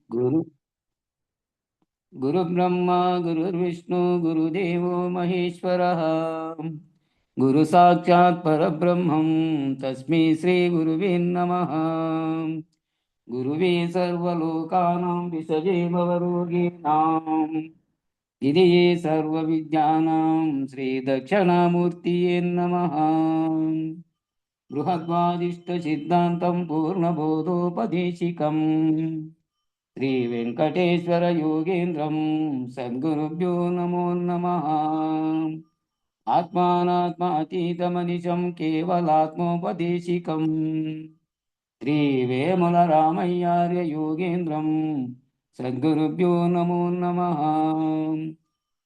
గురు గురు బ్రహ్మ గురుర్విష్ణు గురుదేవో మహేశ్వరః. గురు సాక్షాత్ పరబ్రహ్మం తస్మై శ్రీ గురువే నమః. గురువే సర్వలోకానాం విషజే భవరోగిణాం నిధియే సర్వవిద్యానాం శ్రీ దక్షిణామూర్తియే నమః. బృహద్వాదిష్ట సిద్ధాంతం పూర్ణబోధోపదేశికం శ్రీ వెంకటేశ్వర యోగేంద్రం సద్గురుభ్యో నమో నమః. ఆత్మానాత్మాతీతమనిశం కేవలాత్మోపదేశికం శ్రీ వేముల రామయ్యార్య యోగేంద్రం సద్గురుభ్యో నమో నమః.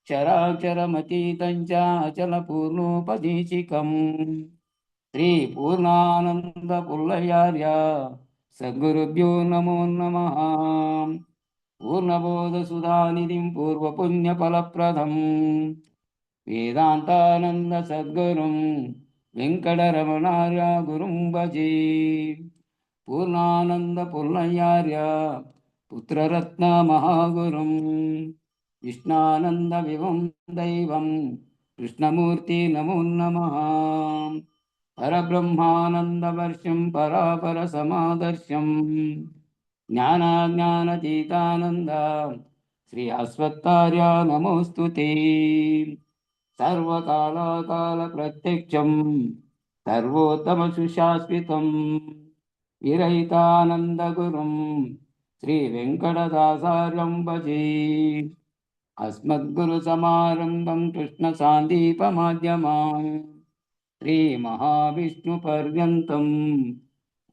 చరాచరమతీతం చ అచల పూర్ణోపదేశికం శ్రీ పూర్ణానంద పుల్లయార్య సద్గురుభ్యో నమో నమః. పూర్ణబోధ సుధానిధిం పూర్వపుణ్యఫలప్రదం వేదాంతానంద సద్గురుం వెంకటరమణార్య గురుం భజే. పూర్ణానంద పుల్లయార్య పుత్రరత్న మహాగురుం విష్ణానంద వివం దైవం కృష్ణమూర్తి నమో నమః. పరబ్రహ్మానందవర్షం పరాపర సమాదర్శం జ్ఞానాజ్ఞానతీతానంద శ్రీ అశ్వత్థార్య నమోస్తుతే. సర్వకాళకాల ప్రత్యక్షం సర్వోత్తమ సుశాశ్వితం విరహితానంద గురుం శ్రీ వెంకటదాసార్యం భజే. అస్మద్గురు సమారంభం కృష్ణ సాందీపమాధ్యమాం శ్రీ మహావిష్ణు పర్యంతం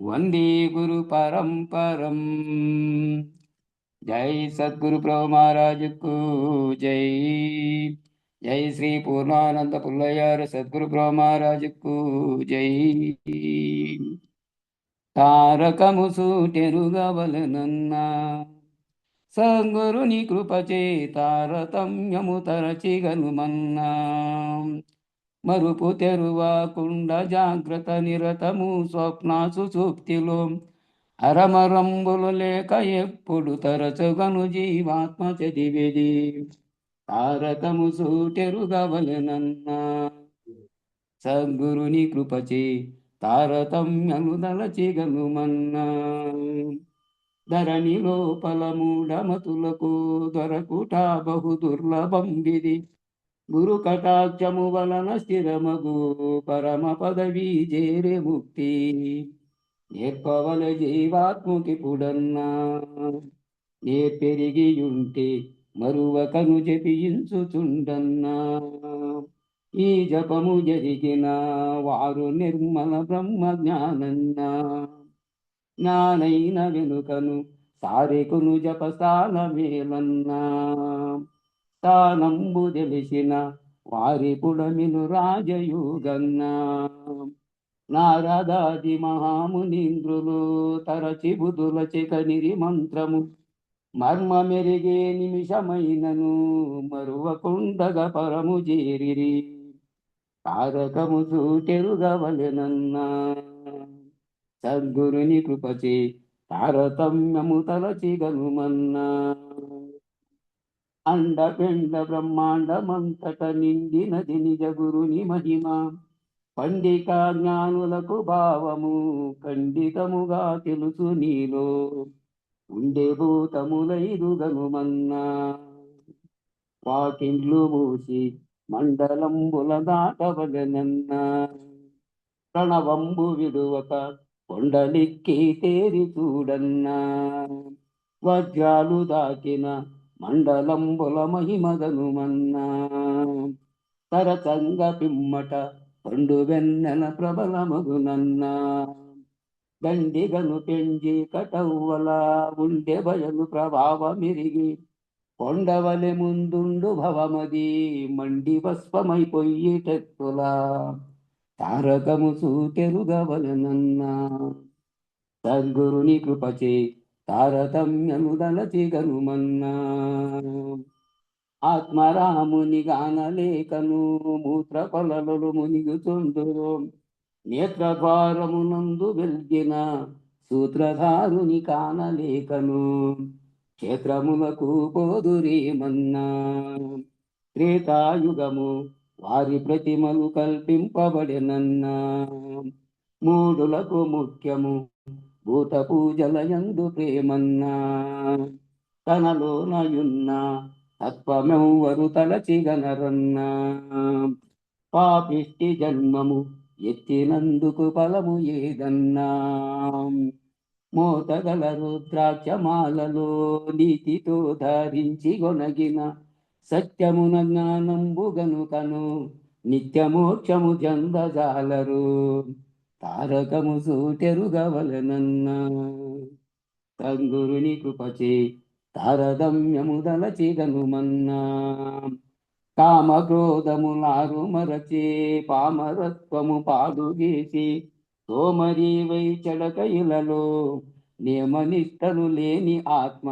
వందే గురు పరంపరం. జై సద్గురు ప్రభు మహారాజుకు జై. జై శ్రీ పూర్ణానంద పుల్లయ్యారు సద్గురు ప్రభు మహారాజుకు జై. తారకము సూటెరుగవలనన్నా సద్గురుని కృపచే తారతమ్యము తరచిగనుమన్నా. మరుపు తెరువాకుండ జాగ్రత్త నిరతము స్వప్నాసు సూక్తిలో అరమరంబులు లేక ఎప్పుడు తరచుగను జీవాత్మ చదివేది. తారకము సూటెరుగవలెనన్నా సద్గురుని కృపచే తారతమ్యము దలచిగనుమన్నా. ధరణి లోపల మూఢమతులకు దొరకుట బహు దుర్లభం విధి. గురు కటాక్షము వలన స్థిరమగు పరమ పదవి చేరే ముక్తి. నేర్పవల జీవాత్మకి పుడన్నా పెరిగియుంటే మరువకను జపించుచుండన్నా. ఈ జపము జరిగిన వారు నిర్మల బ్రహ్మ జ్ఞానన్నా. జ్ఞానైన వెనుకను సారెకును జపస్థాన మేలన్నా. స్థానంబు తెలిసిన వారి పుడమిను రాజయోగన్నా. నారదాది మహామునీంద్రులు తరచి బుధుల చెకనిరి మంత్రము మర్మ మెరిగే నిమిషమైనను మరువకుండగ పరము చేరిరి. తారకము సూటెరుగవలెనన్నా సద్గురుని కృపచే తారతమ్యము తలచిగనుమన్నా. అండపిండ బ్రహ్మాండమంతట నిండినది నిజ గురుని మహిమ. పండిక జ్ఞానులకు భావము ఖండితముగా తెలుసు నీలో ఉండే భూతములైదుగనుమన్నా. వాకిండ్లు మూసి మండలంబుల దాటవలెనన్నా. ప్రణవంబు విడువక కొండలిక్కి తేరి చూడన్నా. వజ్రాలు దాకిన మండలంబుల మహిమగనుమన్నా. తరచంగ పిమ్మట పండు వెన్నెల ప్రబలమగునన్నా. దండిగను పెంజి కటవ్వల ఉండే బయలు ప్రభావమిరిగి కొండవలె ముందుండు భవమది మండి భస్మమైపోయేటెత్తులా. తారకము సూటెరుగవలెనన్నా సద్గురుని కృపచే తారతమ్యము దలచిగనుమన్నా. ఆత్మరాముని గానలేకను మూత్ర కొలలు మునిగుచుందురు. నేత్రద్వారమునందు వెల్గిన సూత్రధారుని కానలేకను క్షేత్రములకు పోదురేమన్నా. త్రేతాయుగము వారి ప్రతిమలు కల్పింపబడినన్నా. మూడులకు ముఖ్యము భూత పూజలయందు ప్రేమన్నా. తనలోనయున్న తత్వమెవ్వరు తలచిగనరన్నా. పాపిష్టి జన్మము ఎత్తినందుకు ఫలము ఏదన్నా. మోతగల రుద్రాక్షమాలలో నీతితో ధరించి గొనగిన సత్యమున జ్ఞానంబు గనుకను నిత్యమోక్షము జందజాలరు. తారకము సూటెరుగవలనన్నా. తంగురుని కృపచే తారతమ్యము దలచిగనుమన్నా. కామక్రోధములారు మరచే పామరత్వము పాడుగేసి సోమరి వై చెడకయులలో నియమనిష్టలు లేని ఆత్మ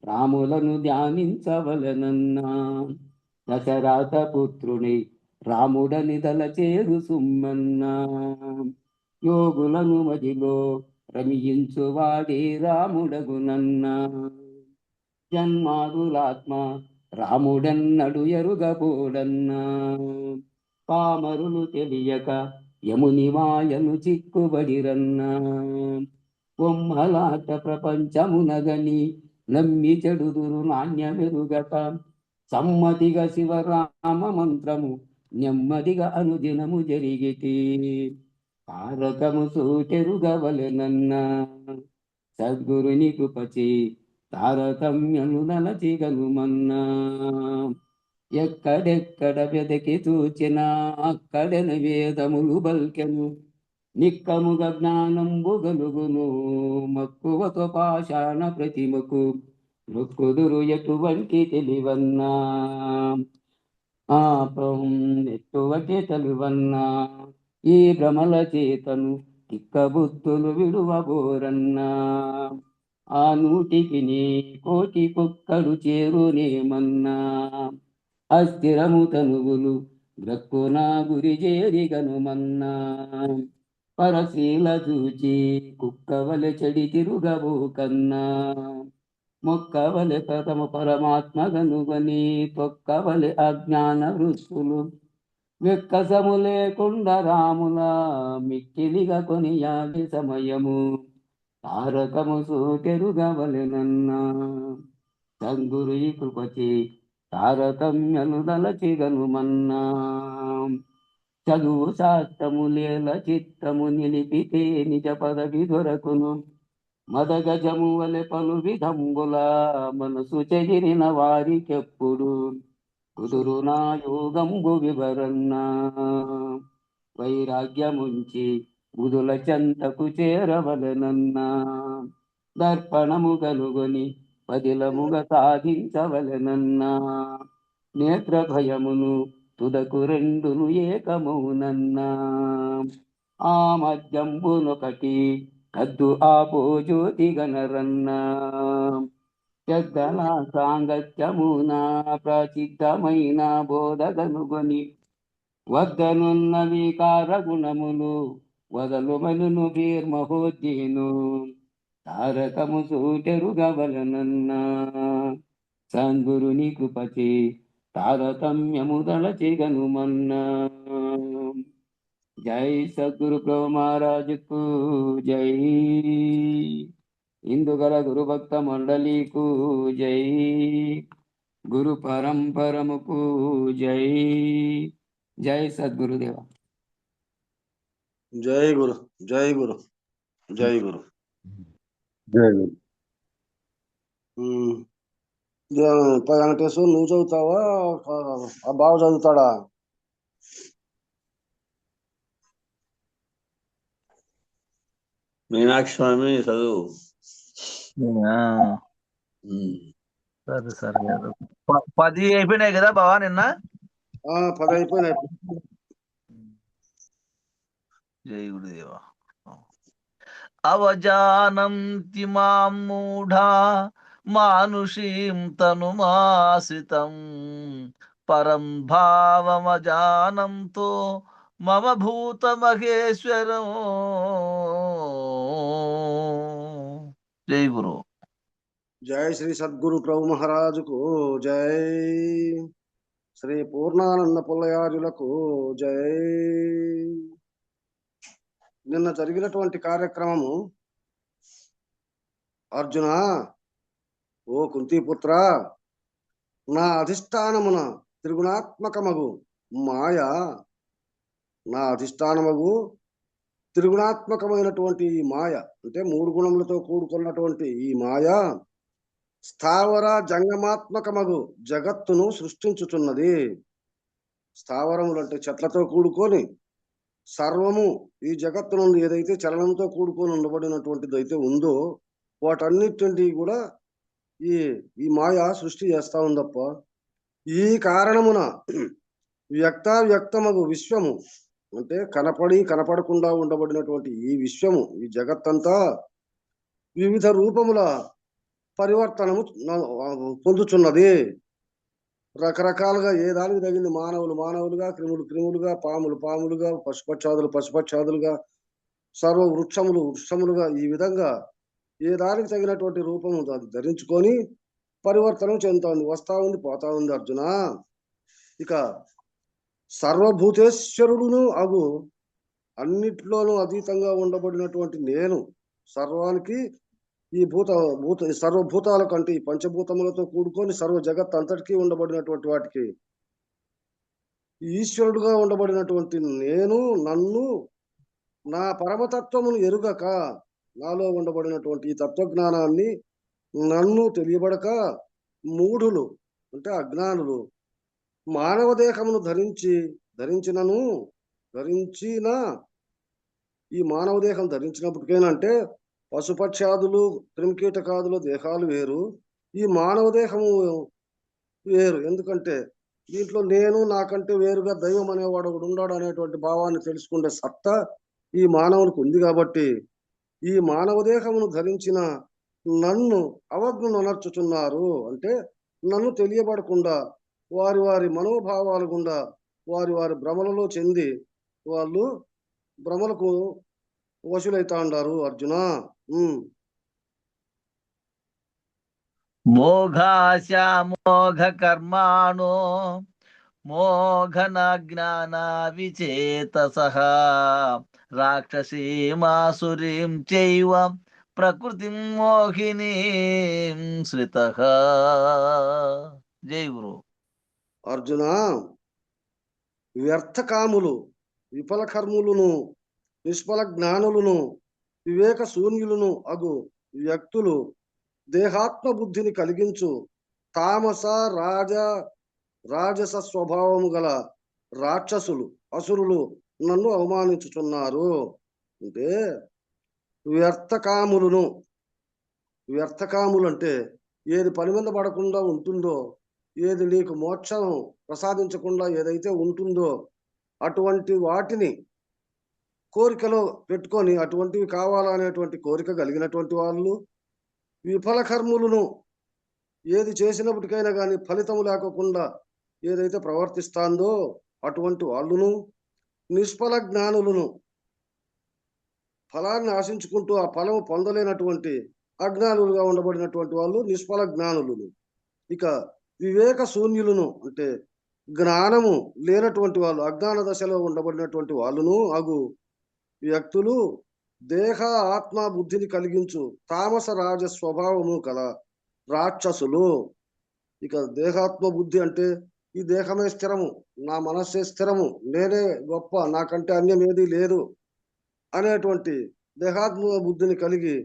రాములను ధ్యానించవలనన్నా. దశరథ పుత్రుని రాముడని దలచేరు సుమ్మన్నా. యోగులను మదిలో రమియించువాడే రాముడగునన్నా. జన్మాదులాత్మ రాముడన్నడు ఎరుగబోడన్నా. పామరులు తెలియక యముని మాయను చిక్కుబడిరన్నా. బొమ్మలాట ప్రపంచమునగని నమ్మి చెడుదురు నాణ్యమెరుగక సమ్మతిగా శివరామ మంత్రము నెమ్మదిగా అనుదినము జరిగితే తారకము సూటెరుగవలెనన్నా. సద్గురుని కృపచే తారతమ్యను నలచిగనుమన్నా. ఎక్కడెక్కడ వెదకి చూచినా అక్కడన వేదములు బల్కెను నిక్కముగ జ్ఞానంబు గలుగును. మక్కువతో పాషాణ ప్రతిమకు మొక్కుదురు ఎటువంటి తెలివన్నా. ఎటువంటి తెలివన్నా. ఈ భ్రమల చేతను తిక్కబుద్ధులు విడువబోరన్నా. ఆ నూటికి నీ కోటి కుక్కడు చేరునేమన్నా. అస్థిరము తనువులు గ్రక్కున గురి చేరిగనుమన్నా. పరశీల చూచి కుక్కవలె చెడి తిరుగబోకన్నా. మొక్కవలె ప్రథమ పరమాత్మ గనుగని తొక్కవలె అజ్ఞాన వృత్తులు వెక్కసము లేకుండా రాముల మిక్కిలిగా కొనియాడి సమయము తారకము సూటెరుగవలెనన్నా. సంగురు ఈ కృపచే తారతమ్యను దలచిగనుమన్నా. చదువు శాస్త్రములేల చిత్తము నిలిపితే నిజ పదవి దొరకును. మదగజము వలె పలు విధంబుల మనసు చెదిరిన వారికెప్పుడు కుదురు నా యోగంబు వివరన్నా. వైరాగ్యముంచి బుధుల చెంతకు చేరవలెనన్నా. దర్పణము కనుగొని పదిలముగ సాధించవలెనన్నా. నేత్ర భయమును తుదకు రెండును ఏకమౌనన్నా. ఆ మధ్యంబునొకటి కద్దు ఆపో జ్యోతి గణరన్నా. పెద్దల సాంగత్యమున ప్రసిద్ధమైన బోధ కనుగొని వద్దనున్న వికార గుణములు వదలుమను భీర్మహోద్యను. తారకము సూటెరుగవలనన్నా. సంగురుని కృపచే తారతమ్యము దలచిగనుమన్నా. జై సద్గురు ప్రభు మహారాజుకు జై. ఇందుగల గురు భక్త మండలికు జై. గురు పరంపరముకు జై. జై సద్గురుదేవ. జై గురు, జై గురు, జై గురు, జై గురు. వెంకటేశ్వరు నువ్వు చదువుతావా ఆ బావ చదువుతాడా? మీనాక్షి స్వామి చదువు. సరే సరే 10 అయిపోయినాయి కదా బావా నిన్న? 10 అయిపోయినాయి. జై గురుదేవ. అవజానంతి మాం మూఢా మానుషీం తనుమాశ్రితం పరం భావమజానంతో మమ భూత మహేశ్వరం. జై గురు. జై శ్రీ సద్గురు ప్రభు మహారాజుకు జై. శ్రీ పూర్ణానంద పుల్లయాజులకు జై. నిన్న జరిగినటువంటి కార్యక్రమము, అర్జున ఓ కుంతిపుత్ర, నా అధిష్టానమున త్రిగుణాత్మకమగు మాయ, నా అధిష్టానమగు త్రిగుణాత్మకమైనటువంటి ఈ మాయ అంటే 3 గుణములతో కూడుకున్నటువంటి ఈ మాయ స్థావర జంగమాత్మకమగు జగత్తును సృష్టించుచున్నది. స్థావరములు అంటే చెట్లతో కూడుకొని సర్వము ఈ జగత్తు నుండి ఏదైతే చలనంతో కూడుకొని ఉండబడినటువంటిది అయితే ఉందో వాటన్నిటిని కూడా ఈ ఈ మాయ సృష్టి చేస్తా ఉందప్ప. ఈ కారణమున వ్యక్తమగు విశ్వము అంటే కనపడి కనపడకుండా ఉండబడినటువంటి ఈ విశ్వము, ఈ జగత్తంతా వివిధ రూపముల పరివర్తనము పొందుచున్నది. రకరకాలుగా ఏ దానికి తగింది మానవులు మానవులుగా, క్రిములు క్రిములుగా, పాములు పాములుగా, పశుపక్షాదులు పశుపక్షాదులుగా, సర్వ వృక్షములు వృక్షములుగా, ఈ విధంగా ఏ దానికి తగినటువంటి రూపము అది ధరించుకొని పరివర్తనం చెందుతా ఉంది, వస్తా ఉంది, పోతా ఉంది అర్జున. ఇక సర్వభూతేశ్వరుడును అగు అన్నిట్లోనూ అతీతంగా ఉండబడినటువంటి నేను సర్వానికి ఈ సర్వభూతాల కంటే ఈ పంచభూతములతో కూడుకొని సర్వ జగత్ అంతటికీ ఉండబడినటువంటి వాటికి ఈశ్వరుడుగా ఉండబడినటువంటి నేను నన్ను నా పరమతత్వమును ఎరుగక, నాలో ఉండబడినటువంటి ఈ తత్వజ్ఞానాన్ని నన్ను తెలియబడక మూఢులు అంటే అజ్ఞానులు మానవ దేహమును ధరించిన ఈ మానవ దేహం ధరించినప్పటికేనంటే పశుపక్షాదులు క్రిమికీటకాదుల దేహాలు వేరు, ఈ మానవ దేహము వేరు. ఎందుకంటే దీంట్లో నేను నాకంటే వేరుగా దైవం అనేవాడు ఒకడు ఉన్నాడు అనేటువంటి భావాన్ని తెలుసుకునే సత్తా ఈ మానవునికి ఉంది. కాబట్టి ఈ మానవ దేహమును ధరించిన నన్ను అవజ్ఞను అనర్చుచున్నారు. అంటే నన్ను తెలియబడకుండా వారి వారి మనోభావాల గుండా వారి వారి భ్రమలలో చెంది వాళ్ళు భ్రమలకు వశులైతా ఉండారు అర్జున. మోఘ కర్మాణో మోఘన జ్ఞాన విచేతసః రాక్షసీమాసురీం చైవ ప్రకృతిం మోహినీం శ్రితః. జై గురు. అర్జున, వ్యర్థకాములు, విఫల కర్ములను, నిష్ఫల జ్ఞానులను, వివేక శూన్యులను అగు వ్యక్తులు, దేహాత్మ బుద్ధిని కలిగించు తామస రాజస స్వభావము గల రాక్షసులు అసురులు నన్ను అవమానించుచున్నారు. అంటే వ్యర్థకాములు అంటే ఏది పని మీద పడకుండా ఉంటుందో, ఏది నీకు మోక్షం ప్రసాదించకుండా ఏదైతే ఉంటుందో అటువంటి వాటిని కోరికలో పెట్టుకొని అటువంటివి కావాలనేటువంటి కోరిక కలిగినటువంటి వాళ్ళు, విఫల కర్ములను ఏది చేసినప్పటికైనా కానీ ఫలితము లేకుండా ఏదైతే ప్రవర్తిస్తాందో అటువంటి వాళ్ళును, నిష్ఫల జ్ఞానులను ఫలాన్ని ఆశించుకుంటూ ఆ ఫలము పొందలేనటువంటి అజ్ఞానులుగా ఉండబడినటువంటి వాళ్ళు నిష్ఫల జ్ఞానులను. ఇక వివేక శూన్యులను అంటే జ్ఞానము లేనటువంటి వాళ్ళు, అజ్ఞాన దశలో ఉండబడినటువంటి వాళ్ళును అగు వ్యక్తులు దేహ ఆత్మ బుద్ధిని కలిగించు తామస రాజ స్వభావము కల రాక్షసులు. ఇక దేహాత్మ బుద్ధి అంటే ఈ దేహమే స్థిరము, నా మనస్సే స్థిరము, నేనే గొప్ప, నాకంటే అన్యం ఏదీ లేదు అనేటువంటి దేహాత్మ బుద్ధిని కలిగి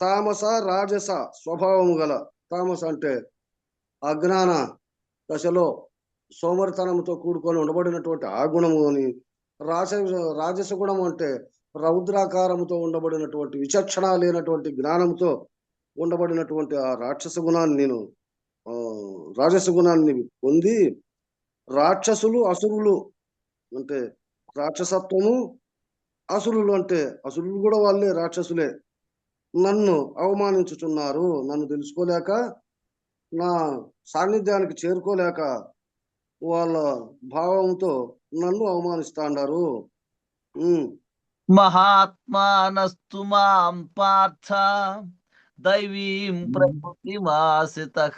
తామస రాజస స్వభావము గల, తామస అంటే అజ్ఞాన దశలో సోమరితనంతో కూడుకొని ఉండబడినటువంటి ఆ గుణము అని, రాజస గుణము అంటే రౌద్రాకారముతో ఉండబడినటువంటి విచక్షణ లేనటువంటి జ్ఞానంతో ఉండబడినటువంటి ఆ రాక్షస గుణాన్ని రాజస గుణాన్ని పొంది రాక్షసులు అసురులు అంటే రాక్షసత్వము, అసురులు అంటే అసురులు కూడా వాళ్ళే రాక్షసులే నన్ను అవమానించుచున్నారు. నన్ను తెలుసుకోలేక, నా సాన్నిధ్యానికి చేరుకోలేక వాళ్ళ భావంతో నన్ను అవమానిస్తాండారు. మహాత్మానస్తు మాం పార్థ దైవీం ప్రకృతిమాశ్రితః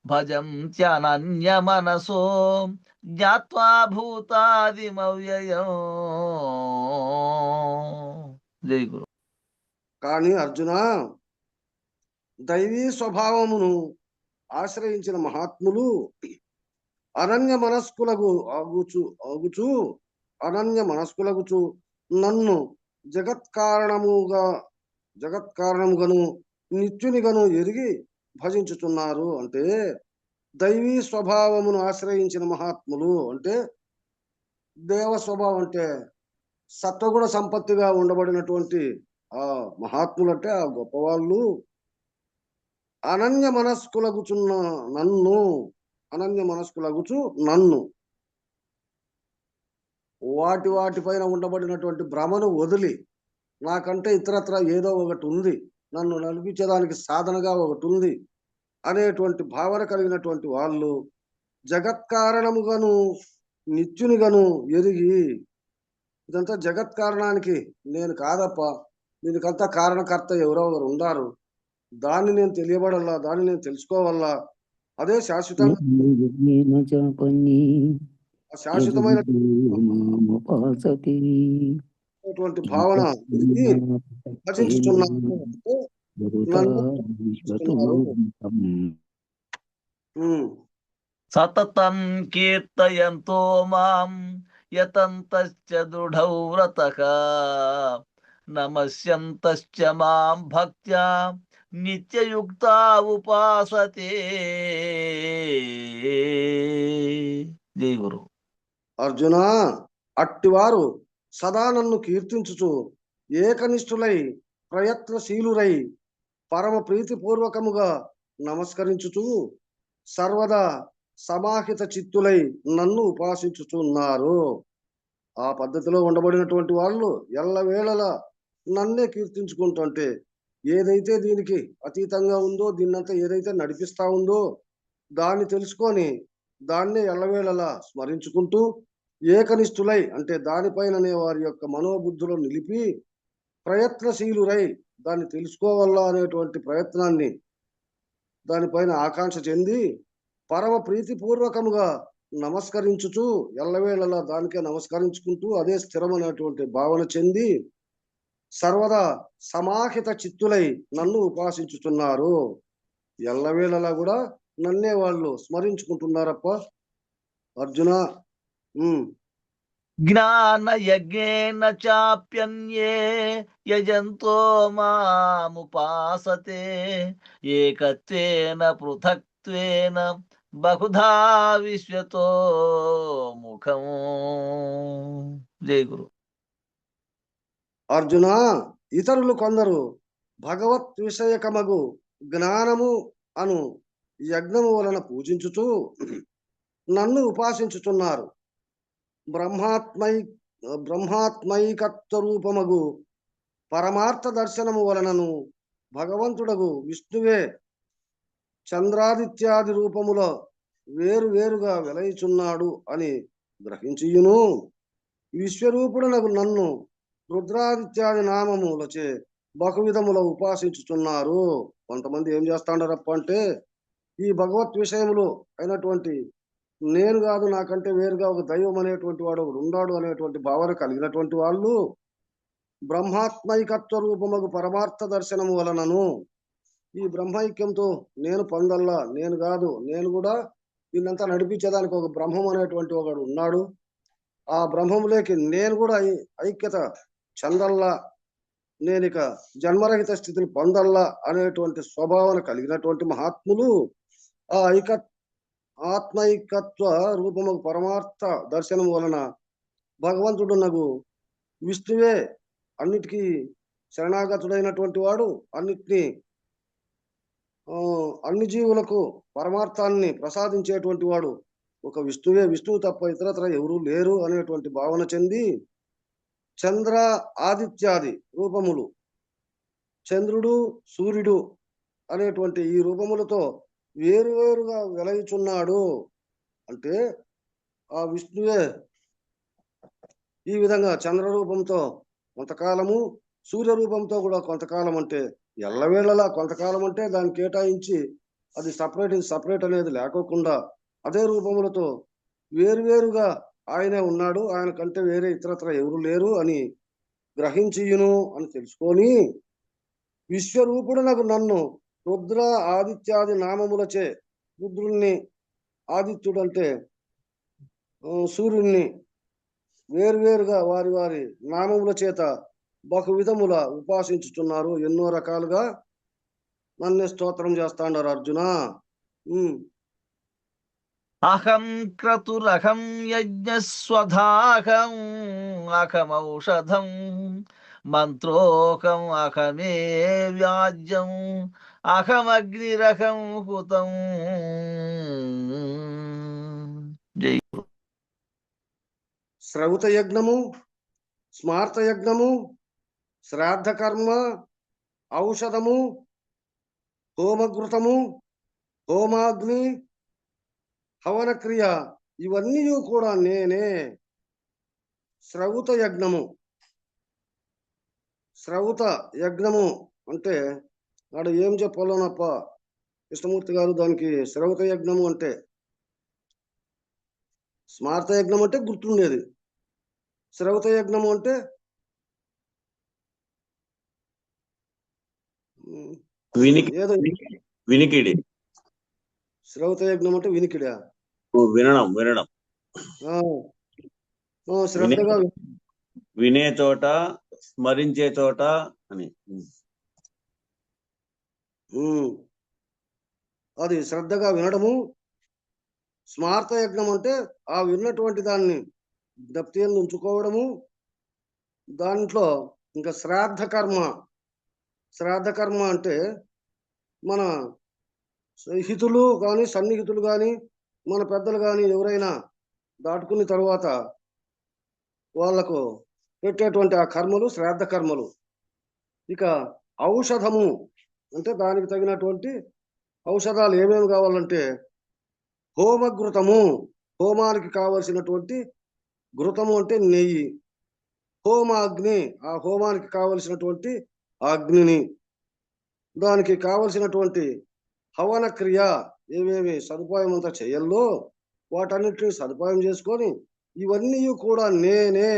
భజంత్యనన్య మనసో జ్ఞాత్వా భూతాదిమవ్యయం. జై గురు. కానీ అర్జున, దైవీ స్వభావమును ఆశ్రయించిన మహాత్ములు అనన్య మనస్కులగుచు నన్ను జగత్కారణముగను నిత్యునిగను ఎరిగి భజించుచున్నారు. అంటే దైవీ స్వభావమును ఆశ్రయించిన మహాత్ములు అంటే దేవ స్వభావం అంటే సత్వగుణ సంపత్తిగా ఉండబడినటువంటి ఆ మహాత్ములు అంటే ఆ గొప్పవాళ్ళు అనన్య మనస్కులగుచు నన్ను వాటిపైన ఉండబడినటువంటి భ్రమను వదిలి నాకంటే ఇతరత్ర ఏదో ఒకటి ఉంది, నన్ను నడిపించడానికి సాధనగా ఒకటి ఉంది అనేటువంటి భావన కలిగినటువంటి వాళ్ళు జగత్కారణముగాను నిత్యునిగాను ఎరిగి, ఇదంతా జగత్కారణానికి నేను కాదప్ప, దీనికంతా కారణకర్త ఎవరో ఒకరు ఉండారు, దాన్ని నేను తెలియబడల్లా, దాన్ని నేను తెలుసుకోవాలా, అదే శాశ్వతంగా శాశ్వతమైనటువంటి భావన భజించుతున్నారు. సతతం కీర్తయంతో మాం యతంతశ్చ దృఢౌ వ్రతః నమస్యంతశ్చ మాం భక్త్యా నిత్యయుక్తా ఉపాసతే. జై గురు. అర్జున, అట్టివారు సదా నన్ను కీర్తించుచు ఏకనిష్ఠులై ప్రయత్నశీలురై పరమ ప్రీతిపూర్వకముగా నమస్కరించుచు సర్వదా సమాహిత చిత్తులై నన్ను ఉపాసించుచున్నారు. ఆ పద్ధతిలో ఉండబడినటువంటి వాళ్ళు ఎల్లవేళలా నన్నే కీర్తించుకుంటుంటే, ఏదైతే దీనికి అతీతంగా ఉందో, దీన్నంతా ఏదైతే నడిపిస్తా ఉందో దాన్ని తెలుసుకొని దాన్నే ఎల్లవేళలా స్మరించుకుంటూ ఏకనిష్ఠులై అంటే దానిపైననే వారి యొక్క మనోబుద్ధులు నిలిపి ప్రయత్నశీలురై దాన్ని తెలుసుకోవాలా అనేటువంటి ప్రయత్నాన్ని దానిపైన ఆకాంక్ష చెంది పరమ ప్రీతిపూర్వకముగా నమస్కరించుచు ఎల్లవేళలా దానికే నమస్కరించుకుంటూ అదే స్థిరమైనటువంటి భావన చెంది సర్వదా సమాహిత చిత్తులై నన్ను ఉపాసించుతున్నారు. ఎల్లవేళలా కూడా నన్నే వాళ్ళు స్మరించుకుంటున్నారప్ప. అర్జున, జ్ఞాన యజ్ఞేన చాప్యన్యే యజంతో మాముపాసతే ఏకత్వేన పృథక్త్వేన బహుధా విశ్వతో ముఖం. జై గురు. అర్జున, ఇతరులు కొందరు భగవత్ విషయకమగు జ్ఞానము అను యజ్ఞము వలన పూజించుచు నన్ను ఉపాసించుచున్నారు. బ్రహ్మాత్మైకత్వ రూపమగు పరమార్థ దర్శనము వలనను భగవంతుడగు విష్ణువే చంద్రాదిత్యాది రూపములో వేరువేరుగా వెలయిచున్నాడు అని గ్రహించియును విశ్వరూపుడనగు నన్ను రుద్రాదిత్యాది నామములచే బహువిధముల ఉపాసించుచున్నారు. కొంతమంది ఏం చేస్తాండారప్ప అంటే ఈ భగవత్ విషయములు అయినటువంటి నేను కాదు, నాకంటే వేరుగా ఒక దైవం అనేటువంటి వాడు ఒకడు ఉన్నాడు అనేటువంటి భావన కలిగినటువంటి వాళ్ళు బ్రహ్మాత్మైకత్వ రూపమగు పరమార్థ దర్శనము వలనను ఈ బ్రహ్మైక్యంతో నేను పొందల్లా, నేను కాదు, నేను కూడా దీన్నంతా నడిపించేదానికి ఒక బ్రహ్మం అనేటువంటి ఒకడు ఉన్నాడు, ఆ బ్రహ్మములేకి నేను కూడా ఐక్యత చెందల్లా, నేనిక జన్మరహిత స్థితిని పొందల్లా అనేటువంటి స్వభావన కలిగినటువంటి మహాత్ములు ఆ ఆత్మైకత్వ రూపము పరమార్థ దర్శనం వలన భగవంతుడు నగు విష్ణువే అన్నిటికీ శరణాగతుడైనటువంటి వాడు, అన్ని జీవులకు పరమార్థాన్ని ప్రసాదించేటువంటి వాడు ఒక విష్ణువే, విష్ణువు తప్ప ఇతరత్ర ఎవరూ లేరు అనేటువంటి భావన చెంది చంద్ర ఆదిత్యాది రూపములు, చంద్రుడు సూర్యుడు అనేటువంటి ఈ రూపములతో వేరువేరుగా వెలయుచున్నాడు. అంటే ఆ విష్ణువే ఈ విధంగా చంద్ర రూపంతో కొంతకాలము, సూర్య రూపంతో కూడా కొంతకాలం, అంటే ఎల్లవేళలా కొంతకాలం అంటే దాన్ని కేటాయించి అది సపరేట్ ఇది సపరేట్ అనేది లేకోకుండా అదే రూపములతో వేరువేరుగా ఆయనే ఉన్నాడు, ఆయన కంటే వేరే ఇతరత్ర ఎవరు లేరు అని గ్రహించియును అని తెలుసుకొని విశ్వరూపుడు నన్ను రుద్ర ఆదిత్యాది నామములచే, రుద్రుణ్ణి ఆదిత్యుడు అంటే సూర్యుణ్ణి వేరువేరుగా వారి వారి నామముల చేత బహువిధముల ఉపాసించుతున్నారు, ఎన్నో రకాలుగా నన్నే స్తోత్రం చేస్తాండారు అర్జున. అహం క్రతురహం యజ్ఞస్వధాహం అహమౌషధం మంత్రోకం అహమే వ్యాజ్యం అహమగ్నిరహం హుతం. జై. శ్రౌత యజ్ఞము, స్మార్త యజ్ఞము, శ్రాద్ధ కర్మ, ఔషధము, హోమఘృతము, హోమాగ్ని, హవన క్రియ ఇవన్నీ కూడా నేనే. శ్రౌత యజ్ఞము, శ్రౌత యజ్ఞము అంటే నాడు ఏం చెప్పాలోనప్ప కృష్ణమూర్తి గారు దానికి. శ్రౌత యజ్ఞము అంటే స్మార్త యజ్ఞం అంటే గుర్తుండేది, శ్రౌత యజ్ఞము అంటే ఏదో వినికిడి. శ్రౌత యజ్ఞం అంటే వినికిడా, వినడం వినడం శ్రద్ధగా వినే చోట, స్మరించే చోట అని. అది శ్రద్ధగా వినడము. స్మార్త యజ్ఞం అంటే ఆ విన్నటువంటి దాన్ని జ్ఞప్తి ఉంచుకోవడము. దాంట్లో ఇంకా శ్రాద్ధ కర్మ, శ్రాద్ధ కర్మ అంటే మన హితులు కానీ సన్నిహితులు కానీ మన పెద్దలు కానీ ఎవరైనా దాటుకున్న తరువాత వాళ్లకు పెట్టేటువంటి ఆ కర్మలు శ్రాద్ధ కర్మలు. ఇక ఔషధము అంటే దానికి తగినటువంటి ఔషధాలు ఏమేమి కావాలంటే హోమఘృతము, హోమానికి కావలసినటువంటి ఘృతము అంటే నెయ్యి, హోమాగ్ని ఆ హోమానికి కావలసినటువంటి అగ్నిని, దానికి కావలసినటువంటి హవన క్రియ ఏమేమి సదుపాయం అంతా చేయాలో వాటన్నిటిని సదుపాయం చేసుకొని ఇవన్నీ కూడా నేనే.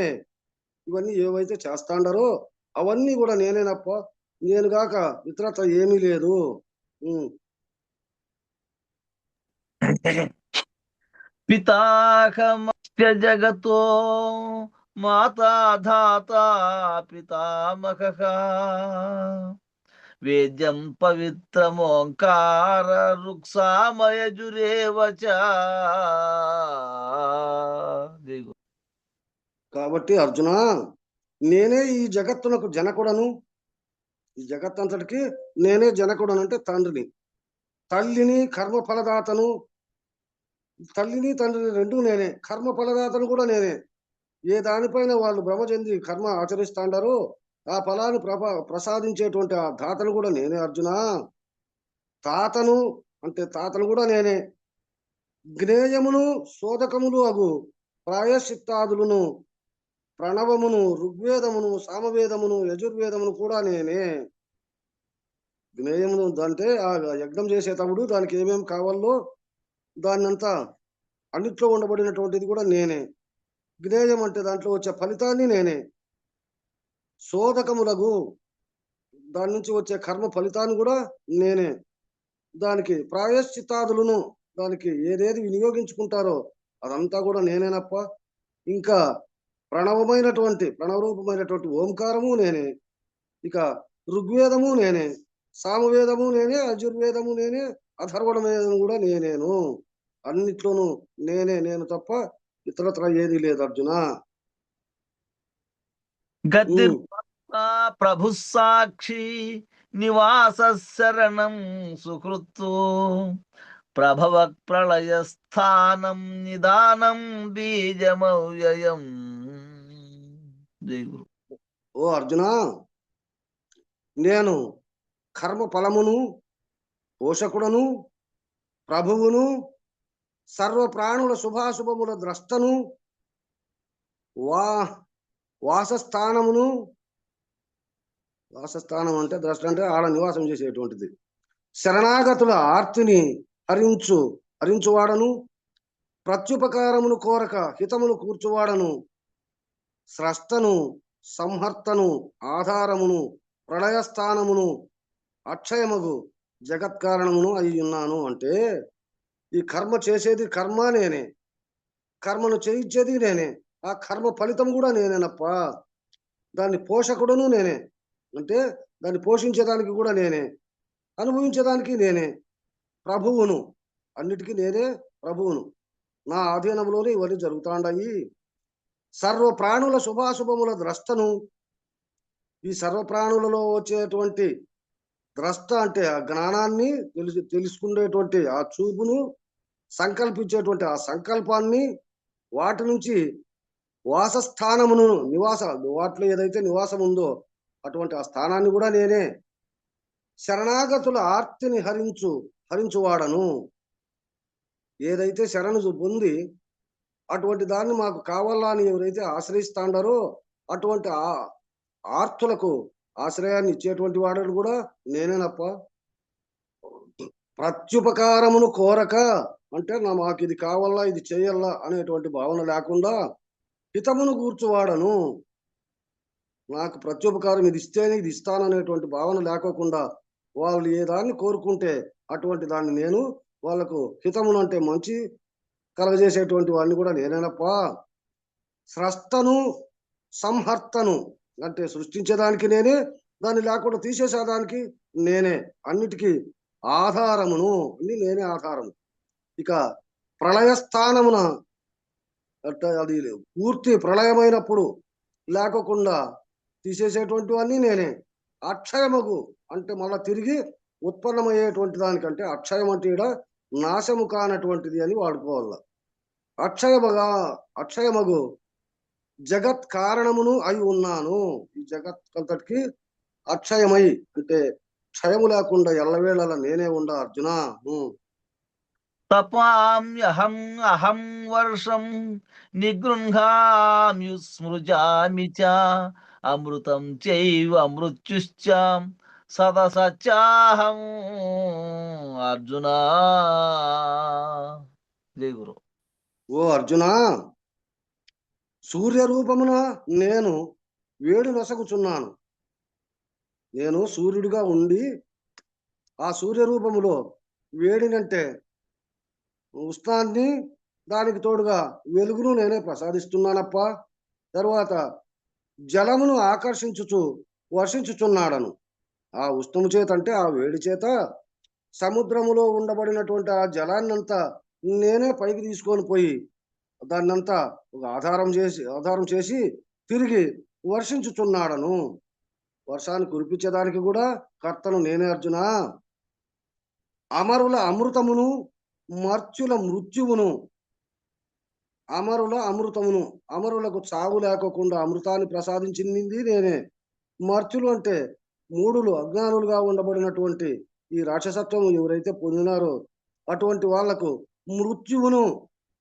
ఇవన్నీ ఏవైతే చేస్తాండారో అవన్నీ కూడా నేనేనప్ప, నేను గాక ఇతరత ఏమీ లేదు. పితాహమస్య జగతో మాతా ధాతా పితామహః వేద్యం పవిత్రమోంకార రుక్సామయజురేవ చ. కాబట్టి అర్జున, నేనే ఈ జగత్తునకు జనకుడను, ఈ జగత్తంతటికి నేనే జనకుడను అంటే తండ్రిని, తల్లిని, కర్మ ఫలదాతను. తల్లిని తండ్రిని రెండు నేనే, కర్మ ఫలదాతను కూడా నేనే. ఏ దానిపైన వాళ్ళు భ్రమ చెంది కర్మ ఆచరిస్తాండారో ఆ ఫలాన్ని ప్రసాదించేటువంటి ఆ దాతను కూడా నేనే అర్జున. తాతను అంటే తాతను కూడా నేనే. జ్ఞేయమును శోధకములు అగు ప్రాయశ్చిత్తాదులను, ప్రణవమును, ఋగ్వేదమును, సామవేదమును, యజుర్వేదమును కూడా నేనే. జ్ఞేయమును అంటే ఆ యజ్ఞం చేసేటప్పుడు దానికి ఏమేమి కావాలో దాన్నంతా అన్నిట్లో ఉండబడినటువంటిది కూడా నేనే. జ్ఞేయం అంటే దాంట్లో వచ్చే ఫలితాన్ని నేనే. శోధకములకు దాని నుంచి వచ్చే కర్మ ఫలితాన్ని కూడా నేనే. దానికి ప్రాయశ్చిత్తాదులను దానికి ఏదేది వినియోగించుకుంటారో అదంతా కూడా నేనేనప్ప. ఇంకా ప్రణవరూపమైనటువంటి ఓంకారము నేనే. ఇక ఋగ్వేదము నేనే, సామవేదము నేనే, యజుర్వేదము నేనే, అథర్వణవేదం కూడా నేనేను. అన్నిట్లోనూ నేను తప్ప ఇతరత్ర ఏది లేదు అర్జున. ప్రభు సాక్షి నివాస శరణం సుకృత్తు ప్రభవ ప్రళయ స్థానం నిదానం బీజమవ్యయం. ఓ అర్జున, నేను కర్మ ఫలమును, పోషకుడను, ప్రభువును, సర్వ ప్రాణుల శుభాశుభముల ద్రష్టను, వాసస్థానమును, వాసస్థానం అంటే ద్రష్ట అంటే ఆడ నివాసం చేసేటువంటిది. శరణాగతుల ఆర్తిని హరించువాడను, ప్రత్యుపకారమును కోరక హితమును కూర్చువాడను, స్రష్టను, సంహర్తను, ఆధారమును, ప్రళయస్థానమును, అక్షయమగు జగత్కారణమును అయి ఉన్నాను. అంటే ఈ కర్మ చేసేది కర్మ నేనే, కర్మను చేయించేది నేనే, ఆ కర్మ ఫలితం కూడా నేనేనప్ప. దాన్ని పోషకుడును నేనే, అంటే దాన్ని పోషించేదానికి కూడా నేనే, అనుభవించేదానికి నేనే, ప్రభువును, అన్నిటికీ నేనే ప్రభువును. నా ఆధీనంలోనే ఇవన్నీ జరుగుతాండాయి. సర్వ ప్రాణుల శుభాశుభముల ద్రష్టను, ఈ సర్వ ప్రాణులలో వచ్చేటువంటి ద్రష్ట అంటే ఆ జ్ఞానాన్ని తెలుసుకునేటువంటి ఆ చూపును, సంకల్పించేటువంటి ఆ సంకల్పాన్ని, వాటి నుంచి వాసస్థానమును, వాటిలో ఏదైతే నివాసం ఉందో అటువంటి ఆ స్థానాన్ని కూడా నేనే. శరణాగతుల ఆర్తిని హరించువాడను. ఏదైతే శరణు పొంది అటువంటి దాన్ని మాకు కావాలా అని ఎవరైతే ఆశ్రయిస్తాండారో అటువంటి ఆర్తులకు ఆశ్రయాన్ని ఇచ్చేటువంటి వాడు కూడా నేనేనప్ప. ప్రత్యుపకారమును కోరక అంటే మాకు ఇది కావాలా, ఇది చేయాలా అనేటువంటి భావన లేకుండా హితమును కూర్చువాడను. నాకు ప్రత్యుపకారం ఇది ఇస్తేనే ఇది ఇస్తాననేటువంటి భావన లేకోకుండా వాళ్ళు ఏ దాన్ని కోరుకుంటే అటువంటి దాన్ని నేను వాళ్ళకు హితమును అంటే మంచి కలగజేసేటువంటి వాడిని కూడా నేనేనప్ప. స్రష్టను, సంహర్తను అంటే సృష్టించేదానికి నేనే, దాన్ని లేకుండా తీసేసేదానికి నేనే, అన్నిటికీ ఆధారమును, అన్ని నేనే ఆధారము. ఇక ప్రళయస్థానమున అంటే అది పూర్తి ప్రళయమైనప్పుడు లేకోకుండా తీసేసేటువంటి అన్నీ నేనే. అక్షయమగు అంటే మళ్ళా తిరిగి ఉత్పన్నమయ్యేటువంటి దానికంటే అక్షయం అంటే ఈడ నాశము కానటువంటిది అని వాడుకోవాలి. అక్షయమగు జగత్ కారణమును అయి ఉన్నాను. ఈ జగత్ అంతటికి అక్షయమై అంటే క్షయము లేకుండా ఎల్లవేళల నేనే ఉండ అర్జున. తపామ్యహం అహం వర్షం నిగృహామ్యుస్మృజామి చ అమృతం చైవ మృత్యుశ్చ సదసత్యాహం అర్జున. జై గురు. ఓ అర్జున, సూర్య రూపమున నేను వేడి నొసగుచున్నాను. నేను సూర్యుడిగా ఉండి ఆ సూర్య రూపములో వేడినంటే ఉష్ణాన్ని, దానికి తోడుగా వెలుగును నేనే ప్రసాదిస్తున్నానప్ప. తరువాత జలమును ఆకర్షించుచు వర్షించుచున్నాడను. ఆ ఉష్ణము చేత అంటే ఆ వేడి చేత సముద్రములో ఉండబడినటువంటి ఆ జలాన్నంతా నేనే పైకి తీసుకొని పోయి దాన్నంతా ఒక ఆధారం చేసి తిరిగి వర్షించుచున్నాడను. వర్షాన్ని కురిపించేదానికి కూడా కర్తను నేనే అర్జున. అమరుల అమృతమును, మర్త్యుల మృత్యువును, అమరులకు చావు లేకోకుండా అమృతాన్ని ప్రసాదించింది నేనే. మర్త్యులు అంటే మూడులు, అజ్ఞానులుగా ఉండబడినటువంటి ఈ రాక్షసత్వం ఎవరైతే పొందినారో అటువంటి వాళ్లకు మృత్యువును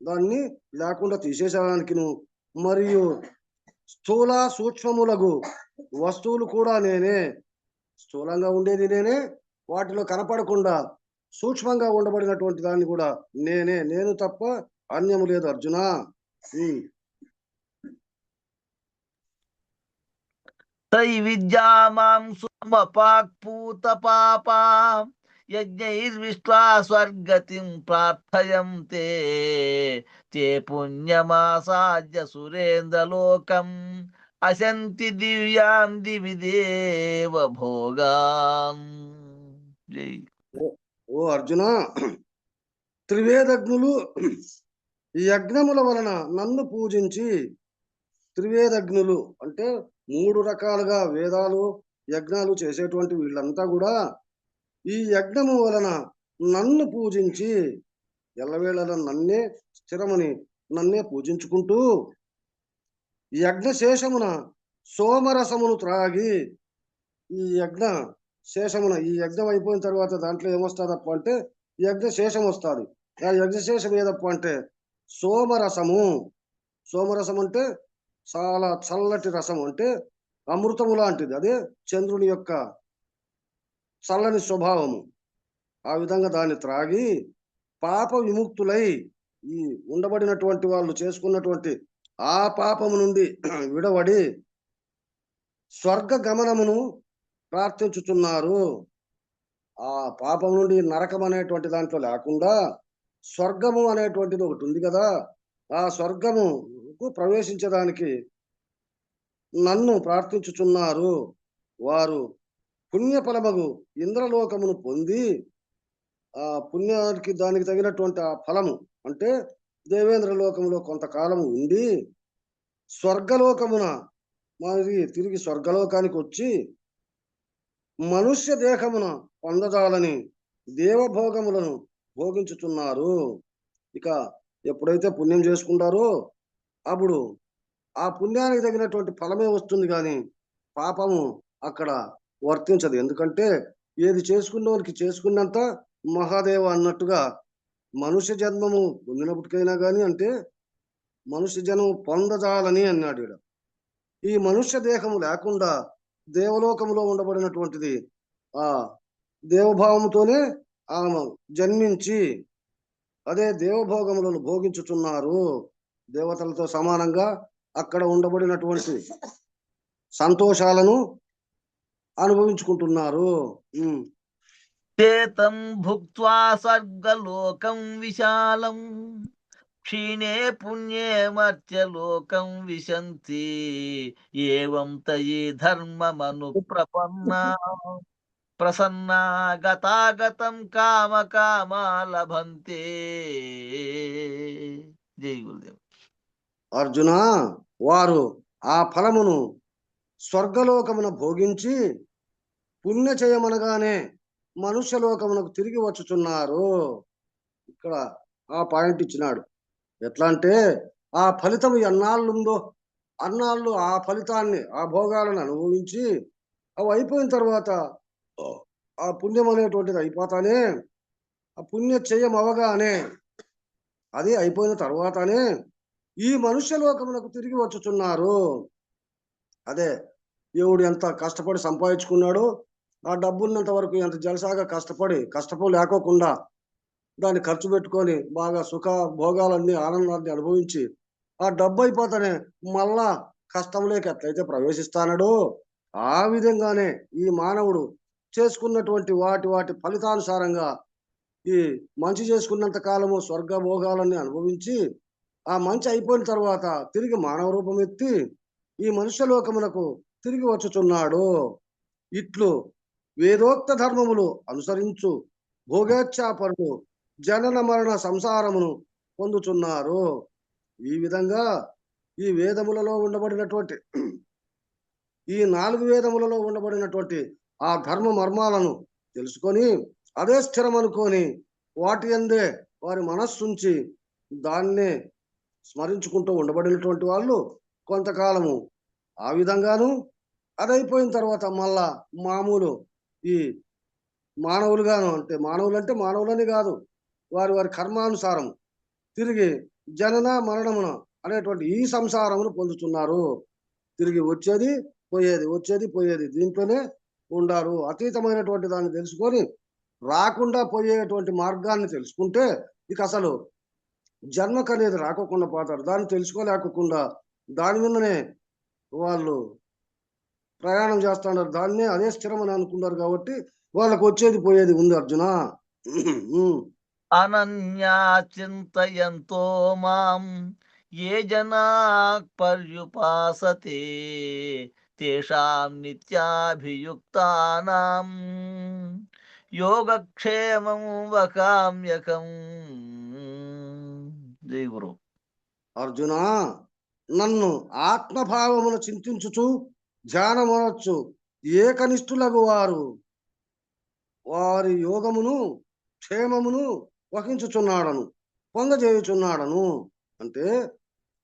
దాన్ని లేకుండా తీసేసేదానికిను, మరియు స్థూల సూక్ష్మములకు వస్తువులు కూడా నేనే. స్థూలంగా ఉండేది నేనే, వాటిలో కనపడకుండా సూక్ష్మంగా ఉండబడినటువంటి దాన్ని కూడా నేనే. నేను తప్ప అన్యము లేదు అర్జున. తై విద్యామాం సుమపాక్పూత పాపా యజ్ఞైర్విశ్వా స్వర్గతిం ప్రార్థయంతే తే పుణ్యమాసాద్య సురేంద్రలోకం అశంతి దివ్యాం దివి దేవ భోగాన్. జై. ఓ అర్జున, త్రివేదజ్ఞులు యజ్ఞముల వలన నన్ను పూజించి, త్రివేదజ్ఞులు అంటే 3 రకాలుగా వేదాలు యజ్ఞాలు చేసేటువంటి వీళ్ళంతా కూడా ఈ యజ్ఞము వలన నన్ను పూజించి ఎల్లవేళల నన్నే స్థిరమని నన్నే పూజించుకుంటూ యజ్ఞశేషమున సోమరసమును త్రాగి, ఈ యజ్ఞం అయిపోయిన తర్వాత దాంట్లో ఏమొస్తుందప్ప అంటే యజ్ఞశేషం వస్తుంది. ఆ యజ్ఞశేషం ఏదప్ప అంటే సోమరసము. సోమరసం అంటే చాలా చల్లటి రసం, అంటే అమృతము లాంటిది. అదే చంద్రుని యొక్క చల్లని స్వభావము. ఆ విధంగా దాన్ని త్రాగి పాప విముక్తులై ఈ ఉండబడినటువంటి వాళ్ళు చేసుకున్నటువంటి ఆ పాపము నుండి విడవడి స్వర్గ గమనమును ప్రార్థించుతున్నారు. ఆ పాపం నుండి నరకం అనేటువంటి దాంట్లో లేకుండా స్వర్గము అనేటువంటిది ఒకటి ఉంది కదా, ఆ స్వర్గముకు ప్రవేశించడానికి నన్ను ప్రార్థించుచున్నారు. వారు పుణ్యఫలమగు ఇంద్రలోకమును పొంది ఆ పుణ్యానికి దానికి తగినటువంటి ఆ ఫలము అంటే దేవేంద్ర లోకములో కొంతకాలము ఉండి స్వర్గలోకమున మరి తిరిగి స్వర్గలోకానికి వచ్చి మనుష్య దేహమున పొందజాలని దేవభోగములను భోగించుతున్నారు. ఇక ఎప్పుడైతే పుణ్యం చేసుకుంటారో అప్పుడు ఆ పుణ్యానికి తగినటువంటి ఫలమే వస్తుంది, కానీ పాపము అక్కడ వర్తించదు. ఎందుకంటే ఏది చేసుకున్నోనికి చేసుకున్నంత మహాదేవ అన్నట్టుగా మనుష్య జన్మము పొందినప్పటికైనా కానీ అంటే మనుష్య జన్మము పొందజాలని అన్నాడు ఈడ. ఈ మనుష్య దేహము లేకుండా దేవలోకములో ఉండబడినటువంటిది ఆ దేవభావముతోనే ఆమె జన్మించి అదే దేవభోగములను భోగించుతున్నారు. దేవతలతో సమానంగా అక్కడ ఉండబడినటువంటి సంతోషాలను అనుభవించుకుంటున్నారు. చేతం భుక్త్వా స్వర్గలోకం విశాలం క్షీణే పుణ్యే మర్త్యలోకం విశంతి ఏవం తయి ధర్మమను ప్రసన్నా గతాగతం కామ కామా లభంతే. జై గురుదేవ్. అర్జున, వారు ఆ ఫలమును స్వర్గలోకమున భోగించి పుణ్య చేయమనగానే మనుష్యలోకమునకు తిరిగి వచ్చుచున్నారు. ఇక్కడ ఆ పాయింట్ ఇచ్చినాడు. ఎట్లా అంటే ఆ ఫలితం ఎన్నాళ్ళుందో అన్నాళ్ళు ఆ ఫలితాన్ని ఆ భోగాలను అనుభవించి అవి అయిపోయిన తర్వాత ఆ పుణ్యం అనేటువంటిది అయిపోతానే ఆ పుణ్య చెయ్యం అవగానే అది అయిపోయిన తర్వాతనే ఈ మనుష్యలోకమునకు తిరిగి వచ్చుచున్నారు. అదే దేవుడు ఎంత కష్టపడి సంపాదించుకున్నాడో ఆ డబ్బున్నంత వరకు ఎంత జలసాగా కష్టపోలేకోకుండా దాన్ని ఖర్చు పెట్టుకొని బాగా సుఖ భోగాలన్నీ ఆనందాన్ని అనుభవించి ఆ డబ్బు అయిపోతానే మళ్ళా కష్టంలోకి ఎట్లయితే ప్రవేశిస్తానడో ఆ విధంగానే ఈ మానవుడు చేసుకున్నటువంటి వాటి ఫలితానుసారంగా ఈ మంచి చేసుకున్నంత కాలము స్వర్గ భోగాలన్నీ అనుభవించి ఆ మంచి అయిపోయిన తర్వాత తిరిగి మానవ రూపం ఎత్తి ఈ మనుష్యలోకమునకు తిరిగి వచ్చుచున్నాడు. ఇట్లు వేదోక్త ధర్మములు అనుసరించు భోగేచ్ఛాపరులు జనన మరణ సంసారమును పొందుతున్నారు. ఈ విధంగా ఈ వేదములలో ఉండబడినటువంటి ఈ 4 వేదములలో ఉండబడినటువంటి ఆ ధర్మ మర్మాలను తెలుసుకొని అదే స్థిరం అనుకొని వాటి అందే వారి మనస్సుంచి దాన్నే స్మరించుకుంటూ ఉండబడినటువంటి వాళ్ళు కొంతకాలము ఆ విధంగాను అదైపోయిన తర్వాత మళ్ళా మామూలు ఈ మానవులుగాను అంటే మానవులని కాదు వారి కర్మానుసారం తిరిగి జనన మరణమున అనేటువంటి ఈ సంసారమును పొందుతున్నారు. తిరిగి వచ్చేది పోయేది దీంట్లోనే ఉండారు. అతీతమైనటువంటి దాన్ని తెలుసుకొని రాకుండా పోయేటువంటి మార్గాన్ని తెలుసుకుంటే ఇక అసలు జన్మకు అనేది రాకోకుండా పోతారు. దాన్ని తెలుసుకోలేకుండా దాని మీదనే వాళ్ళు ప్రయాణం చేస్తున్నారు. దాన్నే అదే స్థిరమని అనుకున్నారు కాబట్టి వాళ్ళకు వచ్చేది పోయేది ఉంది అర్జున. అనన్యా చింతయంతో మాం ఏ జనా పర్యుపాసతే తేషాం నిత్యాభియుక్తానాం యోగక్షేమం వకామ్యకం. జై గురు. అర్జున, నన్ను ఆత్మభావమును చింతించుచు ధ్యానమనొచ్చు ఏకనిష్ఠులగు వారి యోగమును క్షేమమును వహించుచున్నాడను పొందజేయుచున్నాడను. అంటే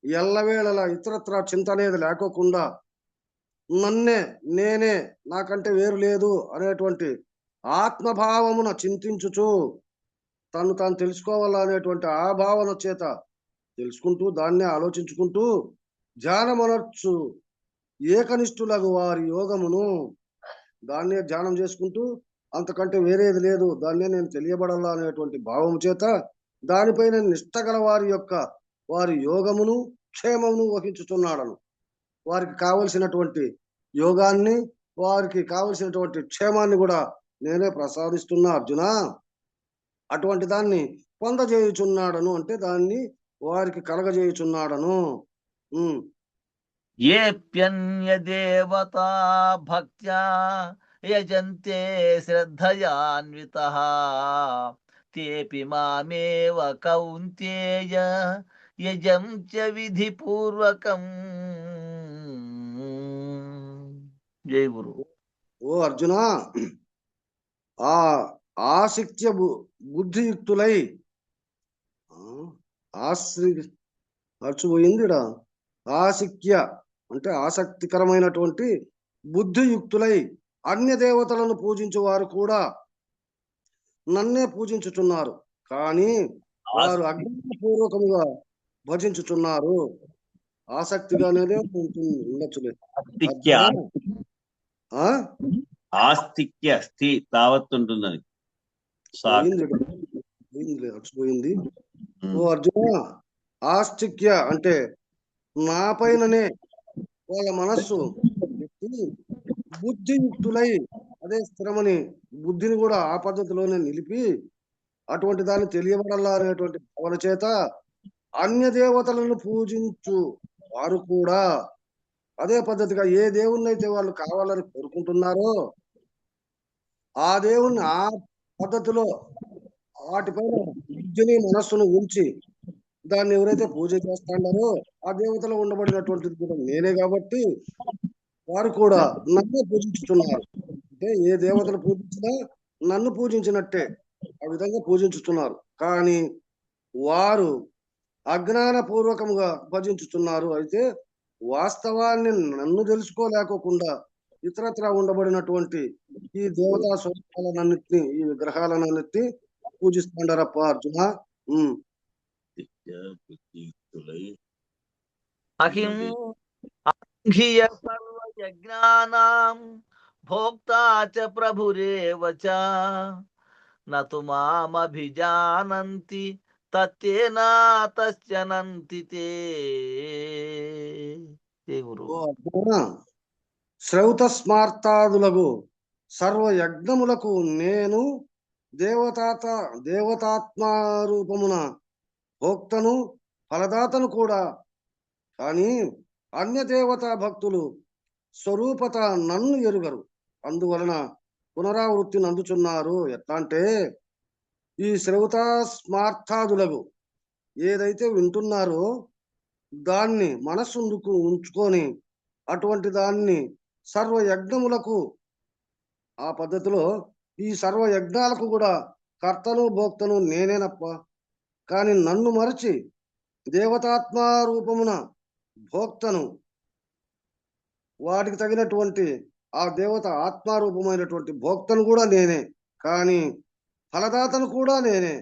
ఎల్లవేళలా ఇతరత్ర చింత అనేది లేకోకుండా నేనే నాకంటే వేరు లేదు అనేటువంటి ఆత్మభావమున చింతించుచు తను తాను తెలుసుకోవాలనేటువంటి ఆ భావన చేత తెలుసుకుంటూ దాన్నే ఆలోచించుకుంటూ ధ్యానమనర్చు ఏకనిష్ఠులకు వారి యోగమును దాన్నే ధ్యానం చేసుకుంటూ అంతకంటే వేరేది లేదు, దాన్నే నేను తెలియబడాలా అనేటువంటి భావము చేత దానిపైన నిష్ట గల వారి యోగమును క్షేమమును వహించుతున్నాడను. వారికి కావలసినటువంటి యోగాన్ని, వారికి కావలసినటువంటి క్షేమాన్ని కూడా నేనే ప్రసాదిస్తున్నా అర్జున. అటువంటి దాన్ని పొందజేయుచున్నాడను అంటే దాన్ని వారికి కలగజేయుచున్నాడను. ఏప్యన్య దేవతా భక్త్యా యజంతే శ్రద్ధయాన్వితః తేపి మామేవ కౌంతేయ యజం చ విధిపూర్వకం. జై గురు. ఓ అర్జున, ఆ ఆసక్త్య బుద్ధియుక్తులై మర్చిపోయిందిడా. ఆసక్త్య అంటే ఆసక్తికరమైనటువంటి బుద్ధియుక్తులై అన్య దేవతలను పూజించు వారు కూడా నన్నే పూజించుచున్నారు, కానీ వారు అజ్ఞానపూర్వకముగా భజించుచున్నారు. ఆసక్తిగానే ఉండొచ్చులే. ఆస్తిక్య స్థి తావత్తుంటుందని పోయింది. ఓ అర్జున, ఆస్తిక్య అంటే నా పైననే వాళ్ళ మనస్సు బుద్ధియుక్తులై అదే స్థిరమని బుద్ధిని కూడా ఆ పద్ధతిలోనే నిలిపి అటువంటి దాన్ని తెలియబడాలా అనేటువంటి భావన చేత అన్య దేవతలను పూజించు వారు కూడా అదే పద్ధతిగా ఏ దేవుణ్ణి అయితే వాళ్ళు కావాలని కోరుకుంటున్నారో ఆ దేవుణ్ణి ఆ పద్ధతిలో వాటిపైన బుద్ధిని మనస్సును ఉంచి దాన్ని ఎవరైతే పూజ చేస్తాడారో ఆ దేవతలో ఉండబడినటువంటిది కూడా నేనే కాబట్టి వారు కూడా నన్ను పూజించుతున్నారు. అంటే ఏ దేవతను పూజించినా నన్ను పూజించినట్టే ఆ విధంగా పూజించుతున్నారు, కానీ వారు అజ్ఞానపూర్వకంగా భజించుతున్నారు. అయితే వాస్తవాన్ని నన్ను తెలుసుకోలేకోకుండా ఇతరత్ర ఉండబడినటువంటి ఈ దేవతా స్వరూపాలన్నింటినీ, ఈ విగ్రహాలన్నింటినీ పూజిస్తాండారప్ప అర్జున. అహిం అహియ సర్వయజ్ఞానాం భోక్తా చ ప్రభురేవ చ నతు మామభిజానంతి తత్తేనా తస్యనంతి తే. గురు. శ్రౌత స్మార్తాదులకు సర్వయజ్ఞములకు నేను దేవతాత్మరూపమున భోక్తను ఫలదాతను కూడా, కానీ అన్య దేవతా భక్తులు స్వరూపత నన్ను ఎరుగరు, అందువలన పునరావృత్తిని అందుచున్నారు. ఎట్లా అంటే ఈ శ్రౌత స్మార్థాదులకు ఏదైతే వింటున్నారో దాన్ని మనస్సుందుకు ఉంచుకొని అటువంటి దాన్ని సర్వయజ్ఞములకు ఆ పద్ధతిలో ఈ సర్వయజ్ఞాలకు కూడా కర్తను భోక్తను నేనేనప్ప, కానీ నన్ను మరచి దేవతాత్మరూపమున భోక్తను వాటికి తగినటువంటి ఆ దేవత ఆత్మారూపమైనటువంటి భోక్తను కూడా నేనే, కానీ ఫలదాతను కూడా నేనే,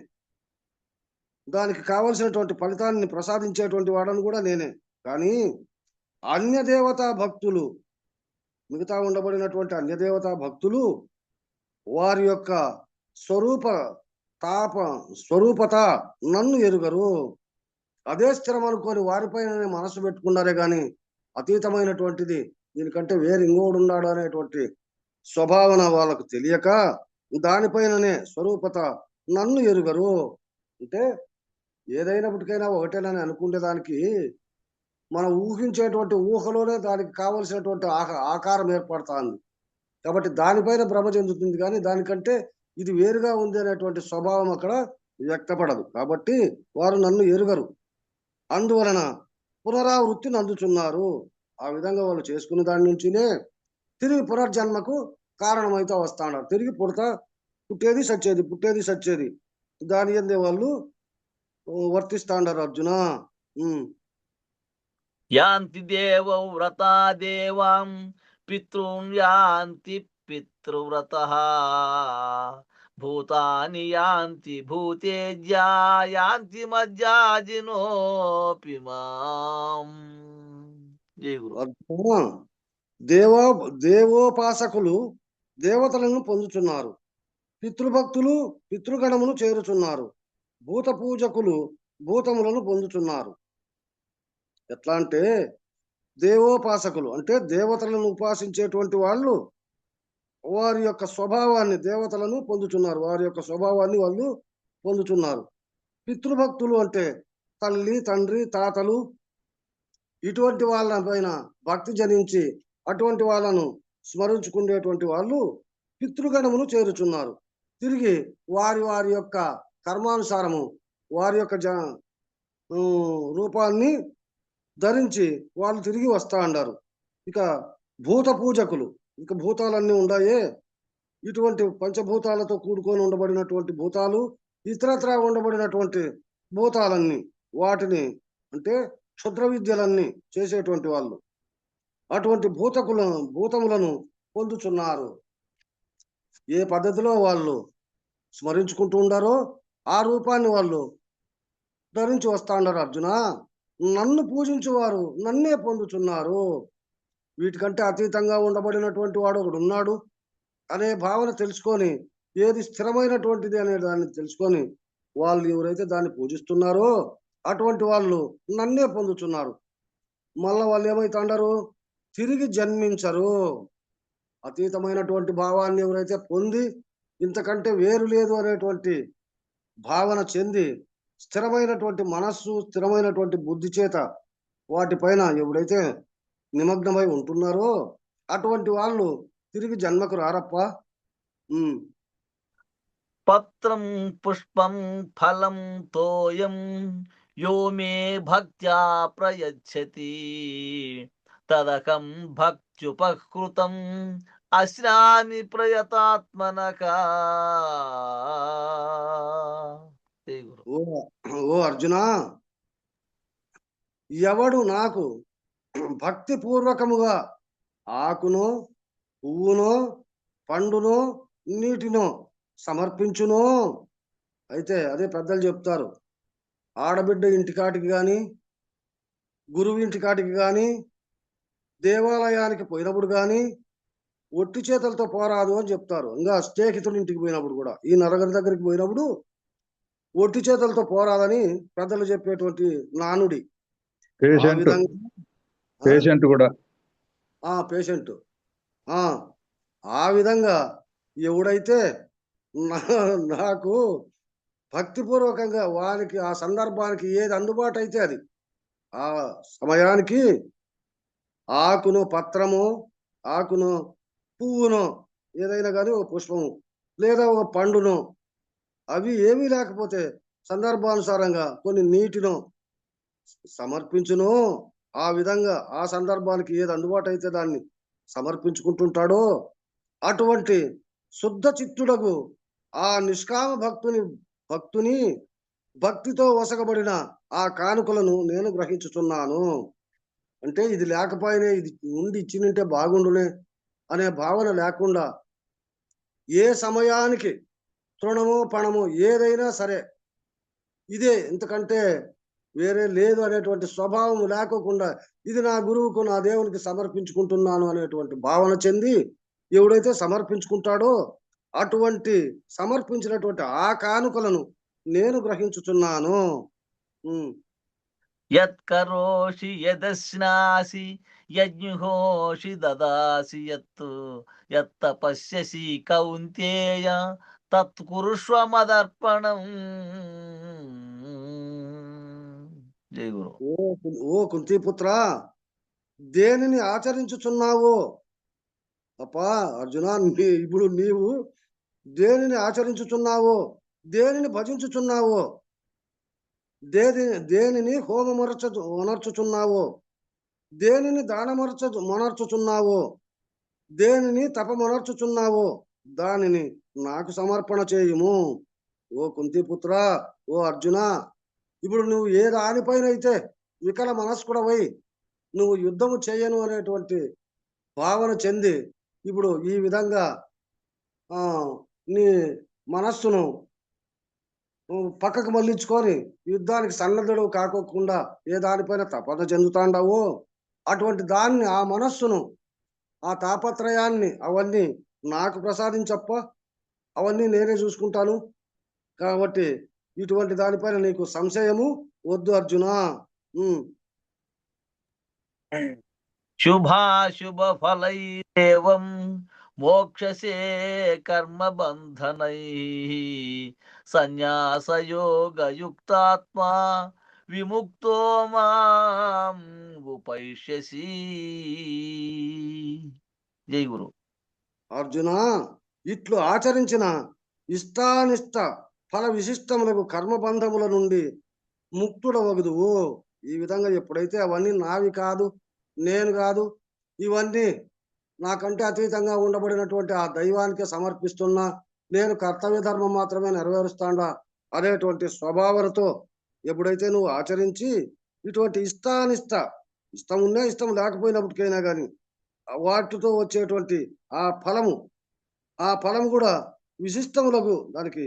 దానికి కావలసినటువంటి ఫలితాన్ని ప్రసాదించేటువంటి వాడను కూడా నేనే. కానీ అన్య దేవతా భక్తులు, మిగతా ఉండబడినటువంటి అన్య దేవతా భక్తులు వారి యొక్క స్వరూపత నన్ను ఎరుగరు. అదే స్థిరం అనుకొని వారిపైన మనసు పెట్టుకున్నారే గాని అతీతమైనటువంటిది దీనికంటే వేరు ఇంకోడు ఉన్నాడు అనేటువంటి స్వభావన వాళ్ళకు తెలియక దానిపైననే స్వరూపత నన్ను ఎరుగరు. అంటే ఏదైనప్పటికైనా ఒకటేనని అనుకునే దానికి మనం ఊహించేటువంటి ఊహలోనే దానికి కావలసినటువంటి ఆకారం ఏర్పడుతుంది కాబట్టి దానిపైన భ్రమ చెందుతుంది, కానీ దానికంటే ఇది వేరుగా ఉంది అనేటువంటి స్వభావం అక్కడ వ్యక్తపడదు. కాబట్టి వారు నన్ను ఎరుగరు, అందువలన పునరావృత్తిని అందుచున్నారు. ఆ విధంగా వాళ్ళు చేసుకున్న దాని నుంచినే తిరిగి పునర్జన్మకు కారణమైతే వస్తాడు. తిరిగి పుట్టేది సచ్చేది దాని అందే వాళ్ళు వర్తిస్తాండారు అర్జున. యాంతి దేవ వ్రతా దేవాం పితృన్ యాంతి పితృవ్రతః భూతాని యాంతి భూతేజ్యా యాంతి మజ్జాజినోపి మాం. జై గురు. అర్జున, దేవో దేవోపాసకులు దేవతలను పొందుతున్నారు. పితృభక్తులు పితృగణమును చేరుచున్నారు. భూత పూజకులు భూతములను పొందుతున్నారు. ఎట్లా అంటే దేవోపాసకులు అంటే దేవతలను ఉపాసించేటువంటి వాళ్ళు వారి యొక్క స్వభావాన్ని దేవతలను పొందుతున్నారు. వారి యొక్క స్వభావాన్ని వాళ్ళు పొందుతున్నారు. పితృభక్తులు అంటే తల్లి తండ్రి తాతలు ఇటువంటి వాళ్ళ పైన భక్తి జనించి అటువంటి వాళ్ళను స్మరించుకునేటువంటి వాళ్ళు పితృగణమును చేరుచున్నారు. తిరిగి వారి వారి యొక్క కర్మానుసారము వారి యొక్క రూపాన్ని ధరించి వాళ్ళు తిరిగి వస్తా అన్నారు. ఇక భూత పూజకులు, ఇక భూతాలన్నీ ఉన్నాయే, ఇటువంటి పంచభూతాలతో కూడుకొని ఉండబడినటువంటి భూతాలు, ఇతరత్రా ఉండబడినటువంటి భూతాలన్నీ, వాటిని అంటే క్షుద్ర విద్యలన్నీ చేసేటువంటి వాళ్ళు అటువంటి భూతములను పొందుతున్నారు. ఏ పద్ధతిలో వాళ్ళు స్మరించుకుంటూ ఉండారో ఆ రూపాన్ని వాళ్ళు ధరించి వస్తా ఉన్నారు. అర్జున, నన్ను పూజించువారు నన్నే పొందుతున్నారు. వీటికంటే అతీతంగా ఉండబడినటువంటి వాడు ఒకడు ఉన్నాడు అనే భావన తెలుసుకొని, ఏది స్థిరమైనటువంటిది అనే దాన్ని తెలుసుకొని వాళ్ళు ఎవరైతే దాన్ని పూజిస్తున్నారో అటువంటి వాళ్ళు నన్నే పొందుతున్నారు. మళ్ళా వాళ్ళు ఏమైతుంటారు? తిరిగి జన్మించరు. అతీతమైనటువంటి భావాన్ని ఎవరైతే పొంది ఇంతకంటే వేరు లేదు అనేటువంటి భావన చెంది స్థిరమైనటువంటి మనస్సు స్థిరమైనటువంటి బుద్ధి చేత వాటిపైన ఎవడైతే నిమగ్నమై ఉంటున్నారో అటువంటి వాళ్ళు తిరిగి జన్మకు రారప్ప. పత్రం పుష్పం ఫలం తోయం యో మే భక్త్యా ప్రయచ్చతి తదకం భక్త్యుపకృతం అశ్నామి ప్రయతాత్మనక. ఓ అర్జున, ఎవడు నాకు భక్తి పూర్వకముగా ఆకునో పువ్వునో పండునో నీటినో సమర్పించునో, అయితే అదే పెద్దలు చెప్తారు, ఆడబిడ్డ ఇంటికాటికి కానీ గురువు ఇంటికాటికి కానీ దేవాలయానికి పోయినప్పుడు కానీ ఒట్టి చేతులతో పోరాదు అని చెప్తారు. ఇంకా స్నేహితుల ఇంటికి పోయినప్పుడు కూడా, ఈ నరగరి దగ్గరికి పోయినప్పుడు ఒట్టి చేతులతో పోరాదని పెద్దలు చెప్పేటువంటి నానుడి. పేషెంట్ కూడా పేషెంట్ ఆ విధంగా ఎవడైతే నాకు భక్తిపూర్వకంగా వానికి ఆ సందర్భానికి ఏది అందుబాటు అయితే అది ఆ సమయానికి ఆకును పత్రము ఆకును పువ్వును ఏదైనా కానీ ఒక పుష్పము లేదా ఒక పండును అవి ఏమీ లేకపోతే సందర్భానుసారంగా కొన్ని నీటిను సమర్పించును. ఆ విధంగా ఆ సందర్భానికి ఏది అందుబాటు అయితే దాన్ని సమర్పించుకుంటుంటాడో అటువంటి శుద్ధ చిత్తుడకు ఆ నిష్కామ భక్తుని భక్తితో వసగబడిన ఆ కానుకలను నేను గ్రహించుచున్నాను. అంటే ఇది లేకపోయినా ఇది ఉండి ఇచ్చినంటే బాగుండునే అనే భావన లేకుండా ఏ సమయానికి తృణము పణము ఏదైనా సరే ఇదే ఇంతకంటే వేరే లేదు అనేటువంటి స్వభావం లేకోకుండా ఇది నా గురువుకు నా దేవునికి సమర్పించుకుంటున్నాను అనేటువంటి భావన చెంది ఎవడైతే సమర్పించుకుంటాడో అటువంటి సమర్పించినటువంటి ఆ కానుకలను నేను గ్రహించుచున్నాను. యత్కరోషి యదశ్నాసి యజ్ఞుహోషి దదాసి యత్త పశ్యసి కౌంతేయ తత్కురుష్వ మదర్పణం. జై గురు. ఓ కుంతిపుత్ర, దేనిని ఆచరించుచున్నావో అప్పా అర్జున, ఇప్పుడు నీవు దేనిని ఆచరించుచున్నావో, దేనిని భజించుచున్నావో, దేనిని హోమమనర్చుచున్నావో, దేనిని దానమనర్చుచున్నావో, దేనిని తపమనర్చుచున్నావో దానిని నాకు సమర్పణ చేయుము. ఓ కుంతిపుత్ర, ఓ అర్జున, ఇప్పుడు నువ్వు ఏ దానిపైన అయితే వికల మనస్కుడవై నువ్వు యుద్ధము చేయను అనేటువంటి భావన చెంది ఇప్పుడు ఈ విధంగా నీ మనస్సును పక్కకు మళ్ళించుకొని యుద్ధానికి సన్నద్ధుడు కాకోకుండా ఏ దానిపైన తపన చెందుతాండావో అటువంటి దాన్ని ఆ మనస్సును ఆ తాపత్రయాన్ని అవన్నీ నాకు ప్రసాదించప్ప, అవన్నీ నేనే చూసుకుంటాను. కాబట్టి ఇటువంటి దానిపైన నీకు సంశయము వద్దు అర్జున. శుభాశుభ ఫలైరేవం మోక్షసే కర్మ బంధనై సన్యాసయోగయుక్తాత్మా విముక్తో మాం ఉపైష్యసి. జై గురు. అర్జున, ఇట్లు ఆచరించిన ఇష్టానిష్ట ఫల విశిష్టములకు కర్మబంధముల నుండి ముక్తుడవగుదువు. ఈ విధంగా ఎప్పుడైతే అవన్నీ నావి కాదు, నేను కాదు, ఇవన్నీ నాకంటే అతీతంగా ఉండబడినటువంటి ఆ దైవానికి సమర్పిస్తున్నా, నేను కర్తవ్య ధర్మం మాత్రమే నెరవేరుస్తాడా అనేటువంటి స్వభావంతో ఎప్పుడైతే నువ్వు ఆచరించి ఇటువంటి ఇష్టానిష్ట, ఇష్టం ఉన్నా ఇష్టం లేకపోయినప్పటికైనా కానీ వాటితో వచ్చేటువంటి ఆ ఫలము కూడా విశిష్టములకు, దానికి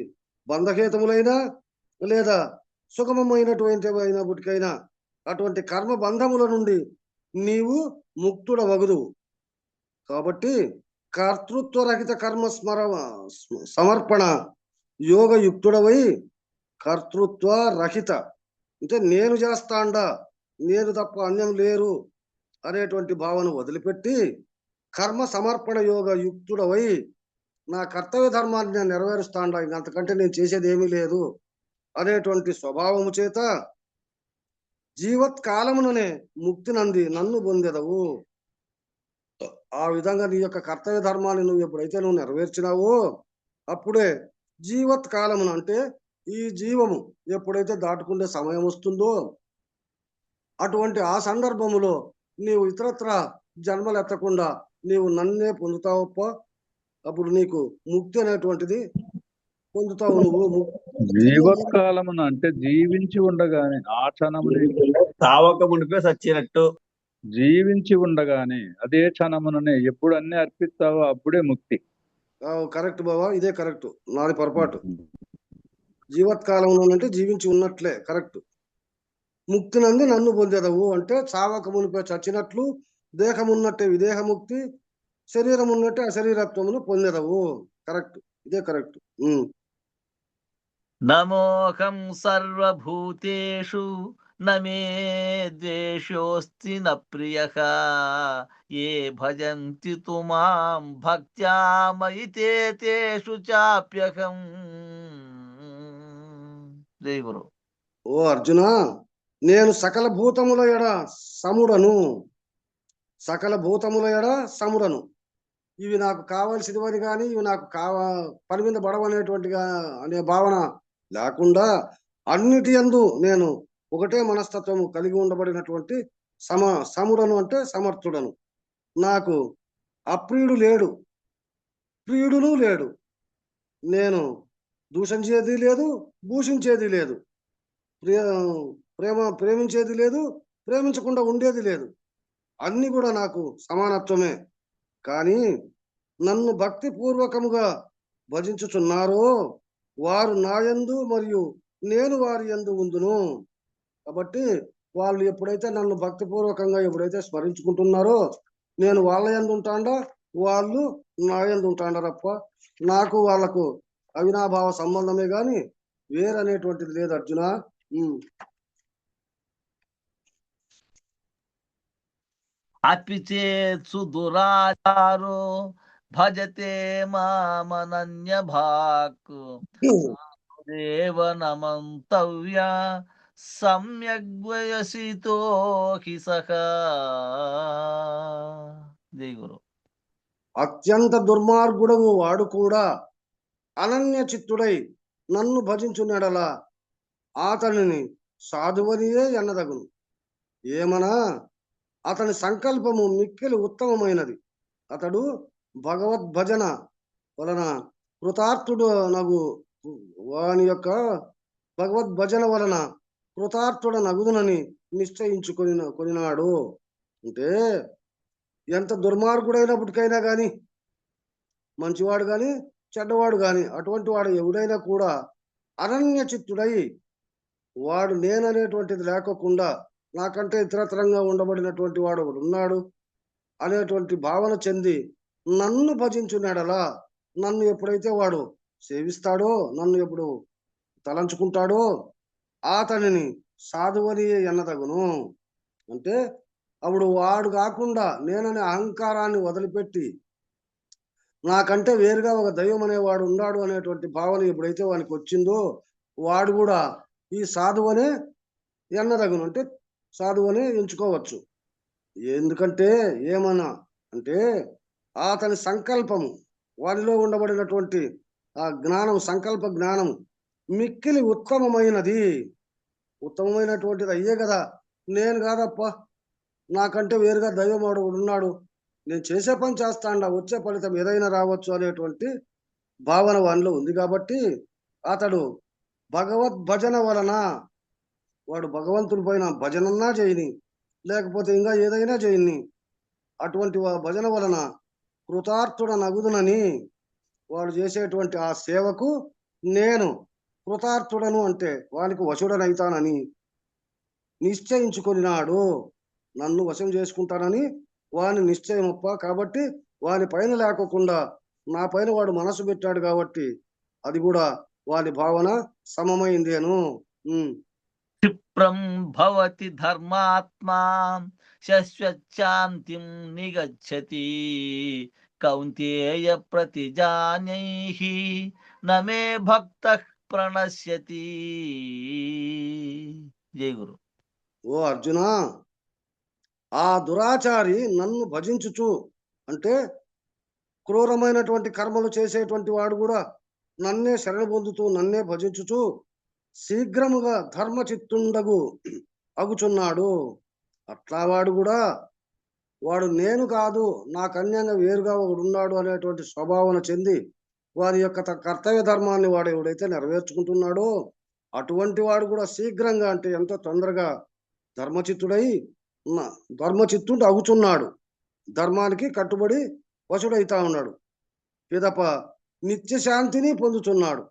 బంధహేతములైనా లేదా సుగమమైనటువంటి అయినప్పటికైనా అటువంటి కర్మ బంధముల నుండి నీవు ముక్తుడవగుదువు. కాబట్టి కర్తృత్వరహిత కర్మ సమర్పణ యోగయుక్తుడవై, కర్తృత్వ రహిత అంటే నేను చేస్తాండా, నేను తప్ప అన్యం లేరు అనేటువంటి భావన వదిలిపెట్టి కర్మ సమర్పణ యోగ యుక్తుడవై నా కర్తవ్య ధర్మాన్ని నేను నెరవేరుస్తాండా, అంతకంటే నేను చేసేది ఏమీ లేదు అనేటువంటి స్వభావము చేత జీవత్కాలముననే ముక్తి నంది నన్ను పొందెదవు. ఆ విధంగా నీ యొక్క కర్తవ్య ధర్మాన్ని నువ్వు ఎప్పుడైతే నువ్వు నెరవేర్చినావో అప్పుడే జీవత్కాలమున అంటే ఈ జీవము ఎప్పుడైతే దాటుకునే సమయం వస్తుందో అటువంటి ఆ సందర్భములో నీవు ఇతరత్ర జన్మలు ఎత్తకుండా నీవు నన్నే పొందుతావప్ప. అప్పుడు నీకు ముక్తి అనేటువంటిది పొందుతావు. నువ్వు జీవత్కాలమున అంటే జీవించి ఉండగానే, ఆ క్షణమునే తావకమునిపై సచ్చినట్టు. జీవించి ఉండగానే అదే క్షణముననే ఎప్పుడు అన్ని అర్పిస్తావో అప్పుడే ముక్తి. కరెక్ట్ బావా, ఇదే కరెక్ట్. నాది పొరపాటు. జీవత్కాలంలో అంటే జీవించి ఉన్నట్లే కరెక్ట్. ముక్తి నంది నన్ను పొందేదవు అంటే చావకమునిపై చచ్చినట్లు, దేహం ఉన్నట్టే విదేహముక్తి, శరీరం ఉన్నట్టే అశరీరత్వమును పొందేదవు. కరెక్ట్, ఇదే కరెక్ట్. నమోహం సర్వభూతేషు నమే ద్వేషోస్తి న ప్రియః ఏ భజంతి తు మాం భక్త్యా మయి తేషు చాప్యహం. జై గురు. ఓ అర్జున, నేను సకల భూతముల ఎడ సముడను, సకల భూతముల ఎడ సముడను. ఇవి నాకు కావాల్సినవని కానీ ఇవి నాకు పని మీద పడవనేటువంటిగా అనే భావన లేకుండా అన్నిటి యందు నేను ఒకటే మనస్తత్వము కలిగి ఉండబడినటువంటి సముడను అంటే సమర్థుడను. నాకు అప్రియుడు లేడు, ప్రియుడును లేడు. నేను దూషించేది లేదు, భూషించేది లేదు, ప్రేమించేది లేదు, ప్రేమించకుండా ఉండేది లేదు. అన్ని కూడా నాకు సమానత్వమే. కానీ నన్ను భక్తి పూర్వకముగా భజించుచున్నారో వారు నాయందు మరియు నేను వారి యందు ఉందును. కాబట్టి వాళ్ళు ఎప్పుడైతే నన్ను భక్తిపూర్వకంగా ఎప్పుడైతే స్మరించుకుంటున్నారో నేను వాళ్ళ యందు ఉంటాండా, వాళ్ళు నా యందు ఉంటాండారప్ప. నాకు వాళ్ళకు అవినాభావ సంబంధమే గాని వేరనేటువంటిది లేదు అర్జున. అపి చేత్సు దురాచారో భజతే మామనన్య భాక్ దేవనమంతవ్య సమ్యగ్వయసితో హి సహ. జై గురు. అత్యంత దుర్మార్గుడవు వాడు కూడా అనన్య చిత్తుడై నన్ను భజించున్నడల అతనిని సాధువనియే ఎన్నదగును. ఏమనా అతని సంకల్పము మిక్కిలి ఉత్తమమైనది. అతడు భగవద్భజన వలన కృతార్థుడు నగు, వాని యొక్క భగవద్భజన వలన కృతార్థుడ నగుదునని కొనినాడు. అంటే ఎంత దుర్మార్గుడైనప్పటికైనా కానీ, మంచివాడు కానీ చెడ్డవాడు కానీ, అటువంటి వాడు ఎవడైనా కూడా అనన్య చిత్తుడై వాడు నేననేటువంటిది లేకోకుండా నాకంటే ఇతరత్రంగా ఉండబడినటువంటి వాడు ఒకడు ఉన్నాడు. అనేటువంటి భావన చెంది నన్ను భజించున్నాడలా, నన్ను ఎప్పుడైతే వాడు సేవిస్తాడో, నన్ను ఎప్పుడు తలంచుకుంటాడో అతనిని సాధువని ఎన్నదగును. అంటే అప్పుడు వాడు కాకుండా నేననే అహంకారాన్ని వదిలిపెట్టి నాకంటే వేరుగా ఒక దైవం అనేవాడు ఉన్నాడు అనేటువంటి భావన ఎప్పుడైతే వానికి వచ్చిందో వాడు కూడా ఈ సాధువనే ఎన్నదగును, అంటే సాధువనే ఎంచుకోవచ్చు. ఎందుకంటే ఏమన్నా అంటే అతని సంకల్పము, వారిలో ఉండబడినటువంటి ఆ జ్ఞానం, సంకల్ప జ్ఞానం మిక్కిలి ఉత్తమమైనది. ఉత్తమమైనటువంటిది అయ్యే కదా. నేను కాదప్ప, నాకంటే వేరుగా దైవం వాడు ఉన్నాడు, నేను చేసే పని చేస్తాండా, వచ్చే ఫలితం ఏదైనా రావచ్చు అనేటువంటి భావన వానిలో ఉంది. కాబట్టి అతడు భగవద్ భజన వలన వాడు భగవంతుని పైన భజనన్నా చేయని, లేకపోతే ఇంకా ఏదైనా చేయని, అటువంటి భజన వలన కృతార్థుడ నగుదునని, వాడు చేసేటువంటి ఆ సేవకు నేను కృతార్థుడను అంటే వానికి వశుడనైతానని నిశ్చయించుకొనినాడు. నన్ను వశం చేసుకుంటానని వాని నిశ్చయమప్ప. కాబట్టి వాని పైన లేకోకుండా నా పైన వాడు మనసు పెట్టాడు కాబట్టి అది కూడా వాని భావన సమమైందేను. క్షిప్రం భవతి ధర్మాత్మా శశ్వశాంతిం నిగచ్చతి కౌంతేయ ప్రతిజానైః నమే భక్తః ప్రణశ్యతి. జై గురు. ఓ అర్జున, ఆ దురాచారి నన్ను భజించుచు అంటే క్రూరమైనటువంటి కర్మలు చేసేటువంటి వాడు కూడా నన్నే శరణ పొందుతూ నన్నే భజించుచు శీఘ్రముగా ధర్మచిత్తుండగు అగుచున్నాడు. అట్లా వాడు కూడా వాడు నేను కాదు, నాకు అన్యంగా వేరుగా ఒకడు ఉన్నాడు అనేటువంటి స్వభావన చెంది వారి యొక్క కర్తవ్య ధర్మాన్ని వాడు ఎవడైతే నెరవేర్చుకుంటున్నాడో అటువంటి వాడు కూడా శీఘ్రంగా అంటే ఎంతో తొందరగా ధర్మచిత్తుడు అగుచున్నాడు. ధర్మానికి కట్టుబడి వశుడైతా ఉన్నాడు. పిదప నిత్య శాంతిని పొందుతున్నాడు.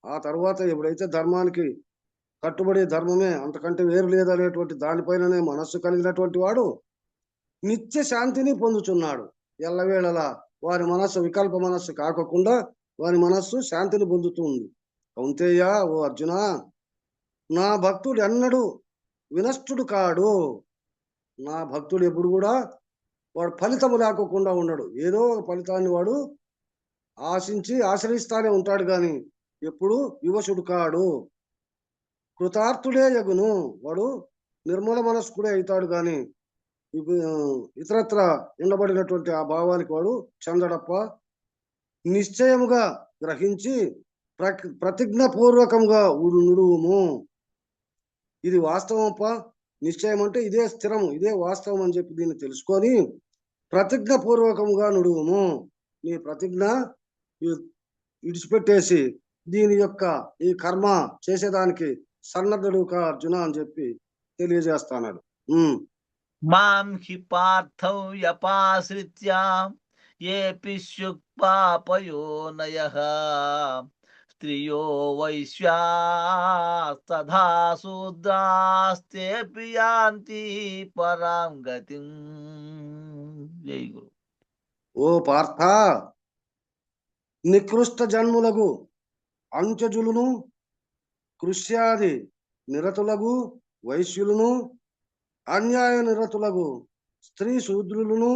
ఆ తర్వాత ఎప్పుడైతే ధర్మానికి కట్టుబడి ధర్మమే అంతకంటే వేరు లేదనేటువంటి దానిపైననే మనస్సు కలిగినటువంటి వాడు నిత్య శాంతిని పొందుతున్నాడు. ఎల్లవేళలా వారి మనస్సు వికల్ప మనస్సు కాకుండా వారి మనస్సు శాంతిని పొందుతుంది. కౌంతేయ, ఓ అర్జున, నా భక్తుడు ఎన్నడూ వినష్టుడు కాడు. నా భక్తుడు ఎప్పుడు కూడా వాడు ఫలితము లేకోకుండా ఉండడు. ఏదో ఒక ఫలితాన్ని వాడు ఆశ్రయిస్తానే ఉంటాడు కానీ ఎప్పుడు వివశుడు కాడు. కృతార్థుడే యగును, వాడు నిర్మల మనస్కుడే అవుతాడు కానీ ఇతరత్ర ఉండబడినటువంటి ఆ భావానికి వాడు చెందడప్ప. నిశ్చయముగా గ్రహించి ప్రతిజ్ఞపూర్వకంగా నుడువుము. ఇది వాస్తవమప్ప. నిశ్చయం అంటే ఇదే స్థిరము, ఇదే వాస్తవం అని చెప్పి దీన్ని తెలుసుకొని ప్రతిజ్ఞపూర్వకంగా నుడువుము. నీ ప్రతిజ్ఞ విడిచిపెట్టేసి దీని యొక్క ఈ కర్మ చేసేదానికి సన్నద్ధుడు కా అర్జున అని చెప్పి తెలియజేస్తాడు. మాం హి పార్థవ్యపాశ్రిత్య ఏపి శుక్పాపయోనయః స్త్రియో వైశ్యాస్తథా శూద్రాస్తేపి యాంతి పరాం గతిం. జై గురు. ఓ పార్థ, నికృష్ట జన్ములగు అంచజులును కృష్యాది నిరతులగు వైశ్యులను అన్యాయ నిరతులగు స్త్రీ శూద్రులను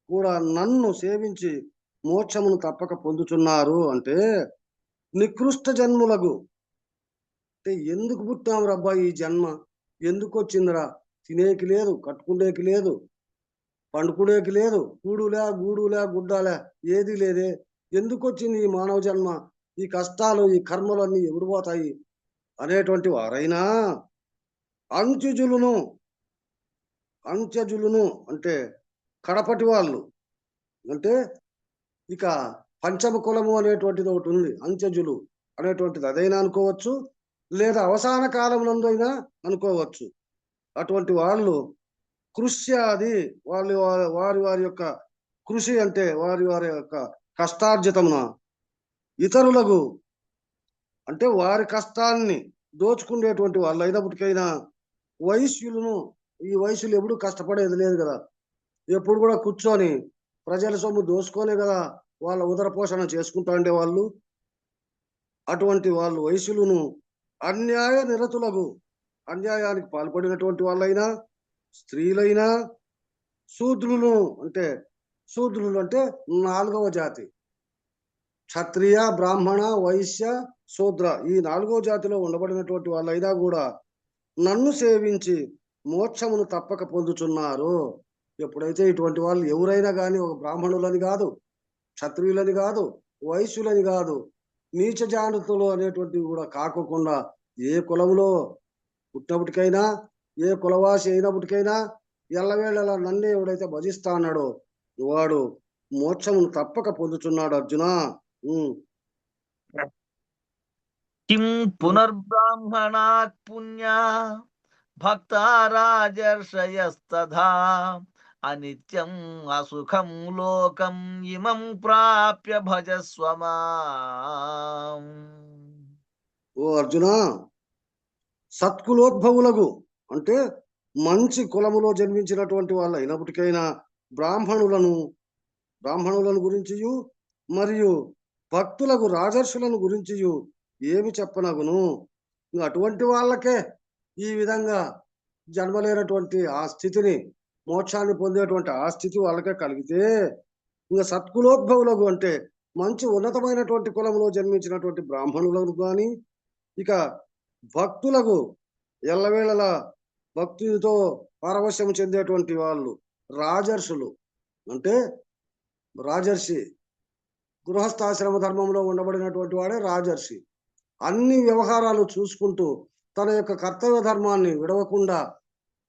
కూడా నన్ను సేవించి మోక్షమును తప్పక పొందుతున్నారు. అంటే నికృష్ట జన్ములగు అంటే ఎందుకు పుట్టాము రబ్బా, ఈ జన్మ ఎందుకు వచ్చిందిరా? తినేకి లేదు, కట్టుకునేకి లేదు, పండుకునేకి లేదు, కూడులే గూడులే గుడ్డాలే ఏది లేదే. ఎందుకు వచ్చింది ఈ మానవ జన్మ? ఈ కష్టాలు, ఈ కర్మలన్నీ ఎవరు పోతాయి అనేటువంటి వారైనా అంత్యజులును అంటే కడపటి వాళ్ళు, అంటే ఇక పంచమ కులము అనేటువంటిది ఒకటి ఉంది, అంత్యజులు అనేటువంటిది అదైనా అనుకోవచ్చు, లేదా అవసాన కాలంలోనైనా అనుకోవచ్చు. అటువంటి వాళ్ళు కృష్యాది వారి యొక్క కృషి అంటే వారి యొక్క కష్టార్జితమున ఇతరులకు అంటే వారి కష్టాన్ని దోచుకునేటువంటి వాళ్ళు అయినప్పటికైనా వైశ్యులను, ఈ వయసులు ఎప్పుడు కష్టపడేది లేదు కదా, ఎప్పుడు కూడా కూర్చొని ప్రజల సొమ్ము దోసుకొనే కదా వాళ్ళ ఉదర పోషణ చేసుకుంటా ఉండే వాళ్ళు. అటువంటి వాళ్ళు వయసులను అన్యాయ నిరతులకు, అన్యాయానికి పాల్పడినటువంటి వాళ్ళైనా, స్త్రీలైనా, శూద్రులు అంటే శూద్రులు అంటే 4వ జాతి, క్షత్రియ, బ్రాహ్మణ, వైశ్య, శూద్ర ఈ 4వ జాతిలో ఉండబడినటువంటి వాళ్ళైనా కూడా నన్ను సేవించి మోక్షమును తప్పక పొందుతున్నారు. ఎప్పుడైతే ఇటువంటి వాళ్ళు ఎవరైనా కానీ ఒక బ్రాహ్మణులని కాదు, క్షత్రియులని కాదు, వైశ్యులని కాదు, నీచ జాతులు అనేటువంటివి కూడా కాకోకుండా ఏ కులంలో పుట్టినప్పటికైనా, ఏ కులవాసి అయినప్పటికైనా ఎల్లవేళలా నన్నే ఎవడైతే భజిస్తా అన్నాడో వాడు మోక్షమును తప్పక పొందుతున్నాడు అర్జున. కిం పునర్బ్రాహ్మణాత్ పుణ్యా భక్తా రాజర్షయస్తథా అనిత్యం అసుఖం లోకం ఇమం ప్రాప్య భజస్వ మాం. ఓ అర్జున, సత్కులోద్భవులకు అంటే మంచి కులములో జన్మించినటువంటి వాళ్ళు అయినప్పటికైనా బ్రాహ్మణులను గురించియు మరియు భక్తులకు రాజర్షులను గురించియు ఏమి చెప్పనగును. అటువంటి వాళ్ళకే ఈ విధంగా జన్మలేనటువంటి ఆ స్థితిని, మోక్షాన్ని పొందేటువంటి ఆ స్థితి వాళ్ళకే కలిగితే ఇంకా సత్కులోద్భవులకు అంటే మంచి ఉన్నతమైనటువంటి కులంలో జన్మించినటువంటి బ్రాహ్మణులకు కానీ, ఇక భక్తులకు ఎల్లవేళలా భక్తితో పారవశ్యం చెందేటువంటి వాళ్ళు రాజర్షులు అంటే రాజర్షి గృహస్థాశ్రమ ధర్మంలో ఉండబడినటువంటి వాడే రాజర్షి. అన్ని వ్యవహారాలు చూసుకుంటూ తన యొక్క కర్తవ్య ధర్మాన్ని విడవకుండా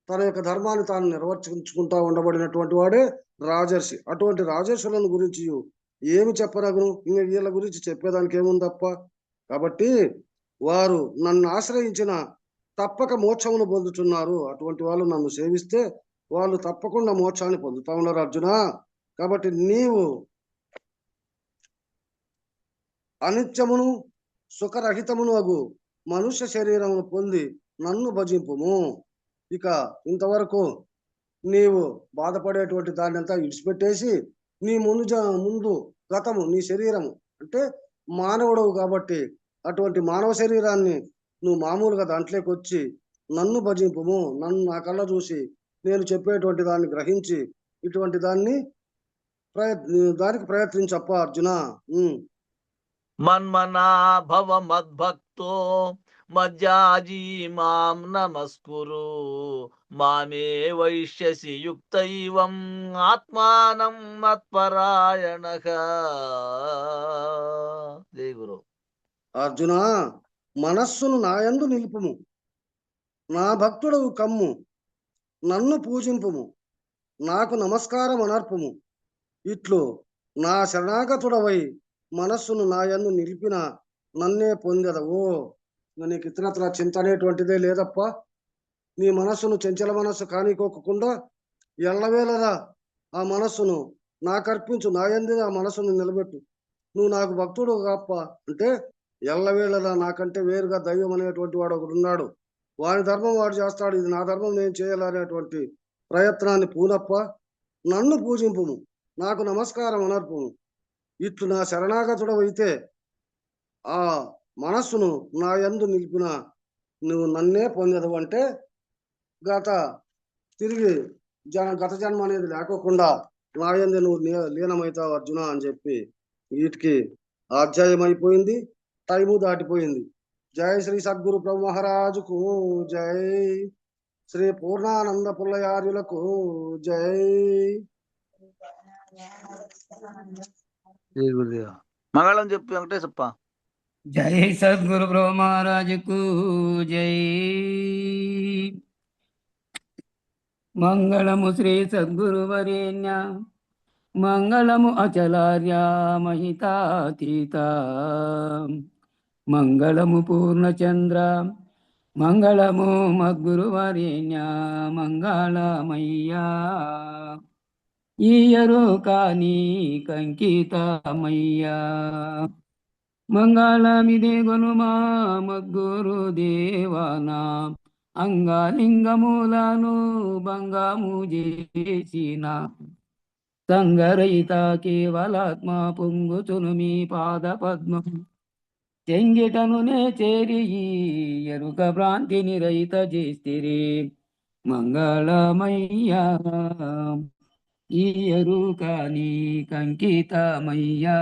తన యొక్క ధర్మాన్ని తాను నిర్వర్తించుకుంటా ఉండబడినటువంటి వాడే రాజర్షి. అటువంటి రాజర్షులను గురించి ఏమి చెప్పనగును, ఇంకా వీళ్ళ గురించి చెప్పేదానికి ఏముంది తప్ప. కాబట్టి వారు నన్ను ఆశ్రయించిన తప్పక మోక్షమును పొందుతున్నారు. అటువంటి వాళ్ళు నన్ను సేవిస్తే వాళ్ళు తప్పకుండా మోక్షాన్ని పొందుతా ఉన్నారు అర్జున. కాబట్టి నీవు అనిత్యమును సుఖరహితమును అగు మనుష్య శరీరమును పొంది నన్ను భజింపుము. ఇక ఇంతవరకు నీవు బాధపడేటువంటి దాన్ని అంతా విడిచిపెట్టేసి నీ ముందు గతము నీ శరీరము అంటే మానవుడవు కాబట్టి అటువంటి మానవ శరీరాన్ని నువ్వు మామూలుగా దాంట్లోకి వచ్చి నన్ను భజింపుము. నన్ను నా కళ్ళ చూసి నేను చెప్పేటువంటి దాన్ని గ్రహించి ఇటువంటి దానికి ప్రయత్నించప్ప అర్జున. మన్మనా భవ మద్భక్తో మజ్జాజీ మాం నమస్కురు మామే వైష్యసి యుక్తైవం ఆత్మానం మత్పరాయణః. జై గురు. అర్జున, మనస్సును నాయందు నిలుపుము, నా భక్తుడవు కమ్ము, నన్ను పూజింపుము, నాకు నమస్కారం అనర్పుము. ఇట్లు నా శరణాగతుడవై మనస్సును నాయందు నిలిపిన నన్నే పొందెదవు. నీకు ఇతరత్ర చింత అనేటువంటిదే లేదప్ప. నీ మనస్సును చంచల మనస్సు కానికోకుండా ఎల్లవేళలా ఆ మనస్సును నాకర్పించు, నాయందు ఆ మనస్సును నిలబెట్టు. నువ్వు నాకు భక్తుడు కాప్ప అంటే ఎల్లవేళలా నాకంటే వేరుగా దైవం అనేటువంటి వాడు ఒకడు ఉన్నాడు, వాని ధర్మం వాడు చేస్తాడు, ఇది నా ధర్మం నేను చేయాలనేటువంటి ప్రయత్నాన్ని పూనప్ప. నన్ను పూజింపుము, నాకు నమస్కారం అనర్పుము. ఇట్లు నా శరణాగతుడవైతే ఆ మనస్సును నా యందు నిలిపిన నువ్వు నన్నే పొందదు. అంటే తిరిగి గత జన్మ అనేది లేకోకుండా నా యందు నువ్వు లీనమవుతావు అర్జున అని చెప్పి వీటికి అధ్యాయం అయిపోయింది, టైము దాటిపోయింది. జై శ్రీ సద్గురు ప్రభు మహారాజుకు జై, శ్రీ పూర్ణానంద పుల్లయార్యులకు జై. జై గురుదేవ. మంగళం చెప్పు వెంకటేశప్ప. జై సద్గురు బ్రహ్మ మహారాజుకు జై. మంగళము శ్రీ సద్గురు వరేణ్య, మంగళము అచలార్య మహితాతీత, మంగళము పూర్ణచంద్ర, మంగళము మద్గురు వరేణ్య, మంగళమయ్యా ఈయరు కాని కంకితమయ్యా. మంగళమిదే గొనుమా మద్గురు దేవానా అంగలింగములను భంగము చేసిన సంగరహిత కేవలాత్మ పొంగుచును మీ పాద పద్మం చెంగిటనునే చేరి ఈ ఎరుక భ్రాంతిని రహిత చేస్తిరి మంగళమయ్యా ఈ ఎరుక నీ కంకితమయ్యా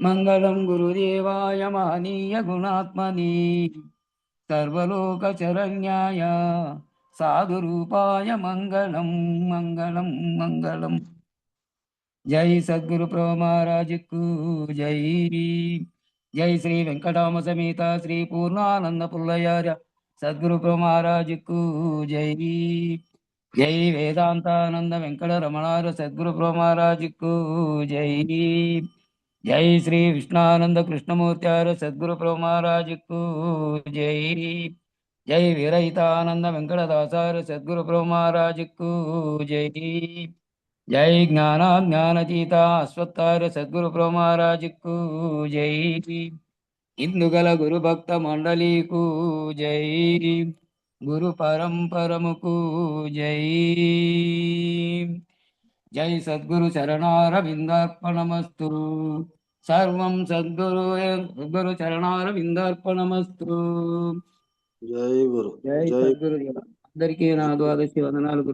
మంగళం గురుదేవాయ మహనీయ గుణాత్మని సర్వలోక శరణ్యాయ సాధురూపాయ మంగళం మంగళం మంగళం. జై సద్గురు ప్రభు మహారాజుకు జై. జై శ్రీ వెంకటామ సమేత శ్రీ పూర్ణానంద పుల్లయార్య సద్గురు ప్రభు మహారాజుకు జై. జై వేదాంతానంద వెంకట రమణార సద్గురు ప్రభు మహారాజుకు జై. జై శ్రీ విష్ణానంద కృష్ణమూర్త్యార సద్గురు ప్రభు మహారాజుకు జై. జై వీరహితానంద వెంకటదాసార సద్గురు ప్రభు మహారాజుకు జై. జై జ్ఞానాజ్ఞానతీత అశ్వత్థార సద్గురు ప్రభు మహారాజుకు జై. ఇందుగల గురు భక్త మండలికు జై. గురు పరంపరముకు జై. జై సద్గురు చరణారవిందార్పణమస్తు. సర్వం సద్గురు చరణారవిందార్పణమస్తు. జై గురు జై జై సద్గురు. అందరికీ నా ద్వాదశి వందనాలు.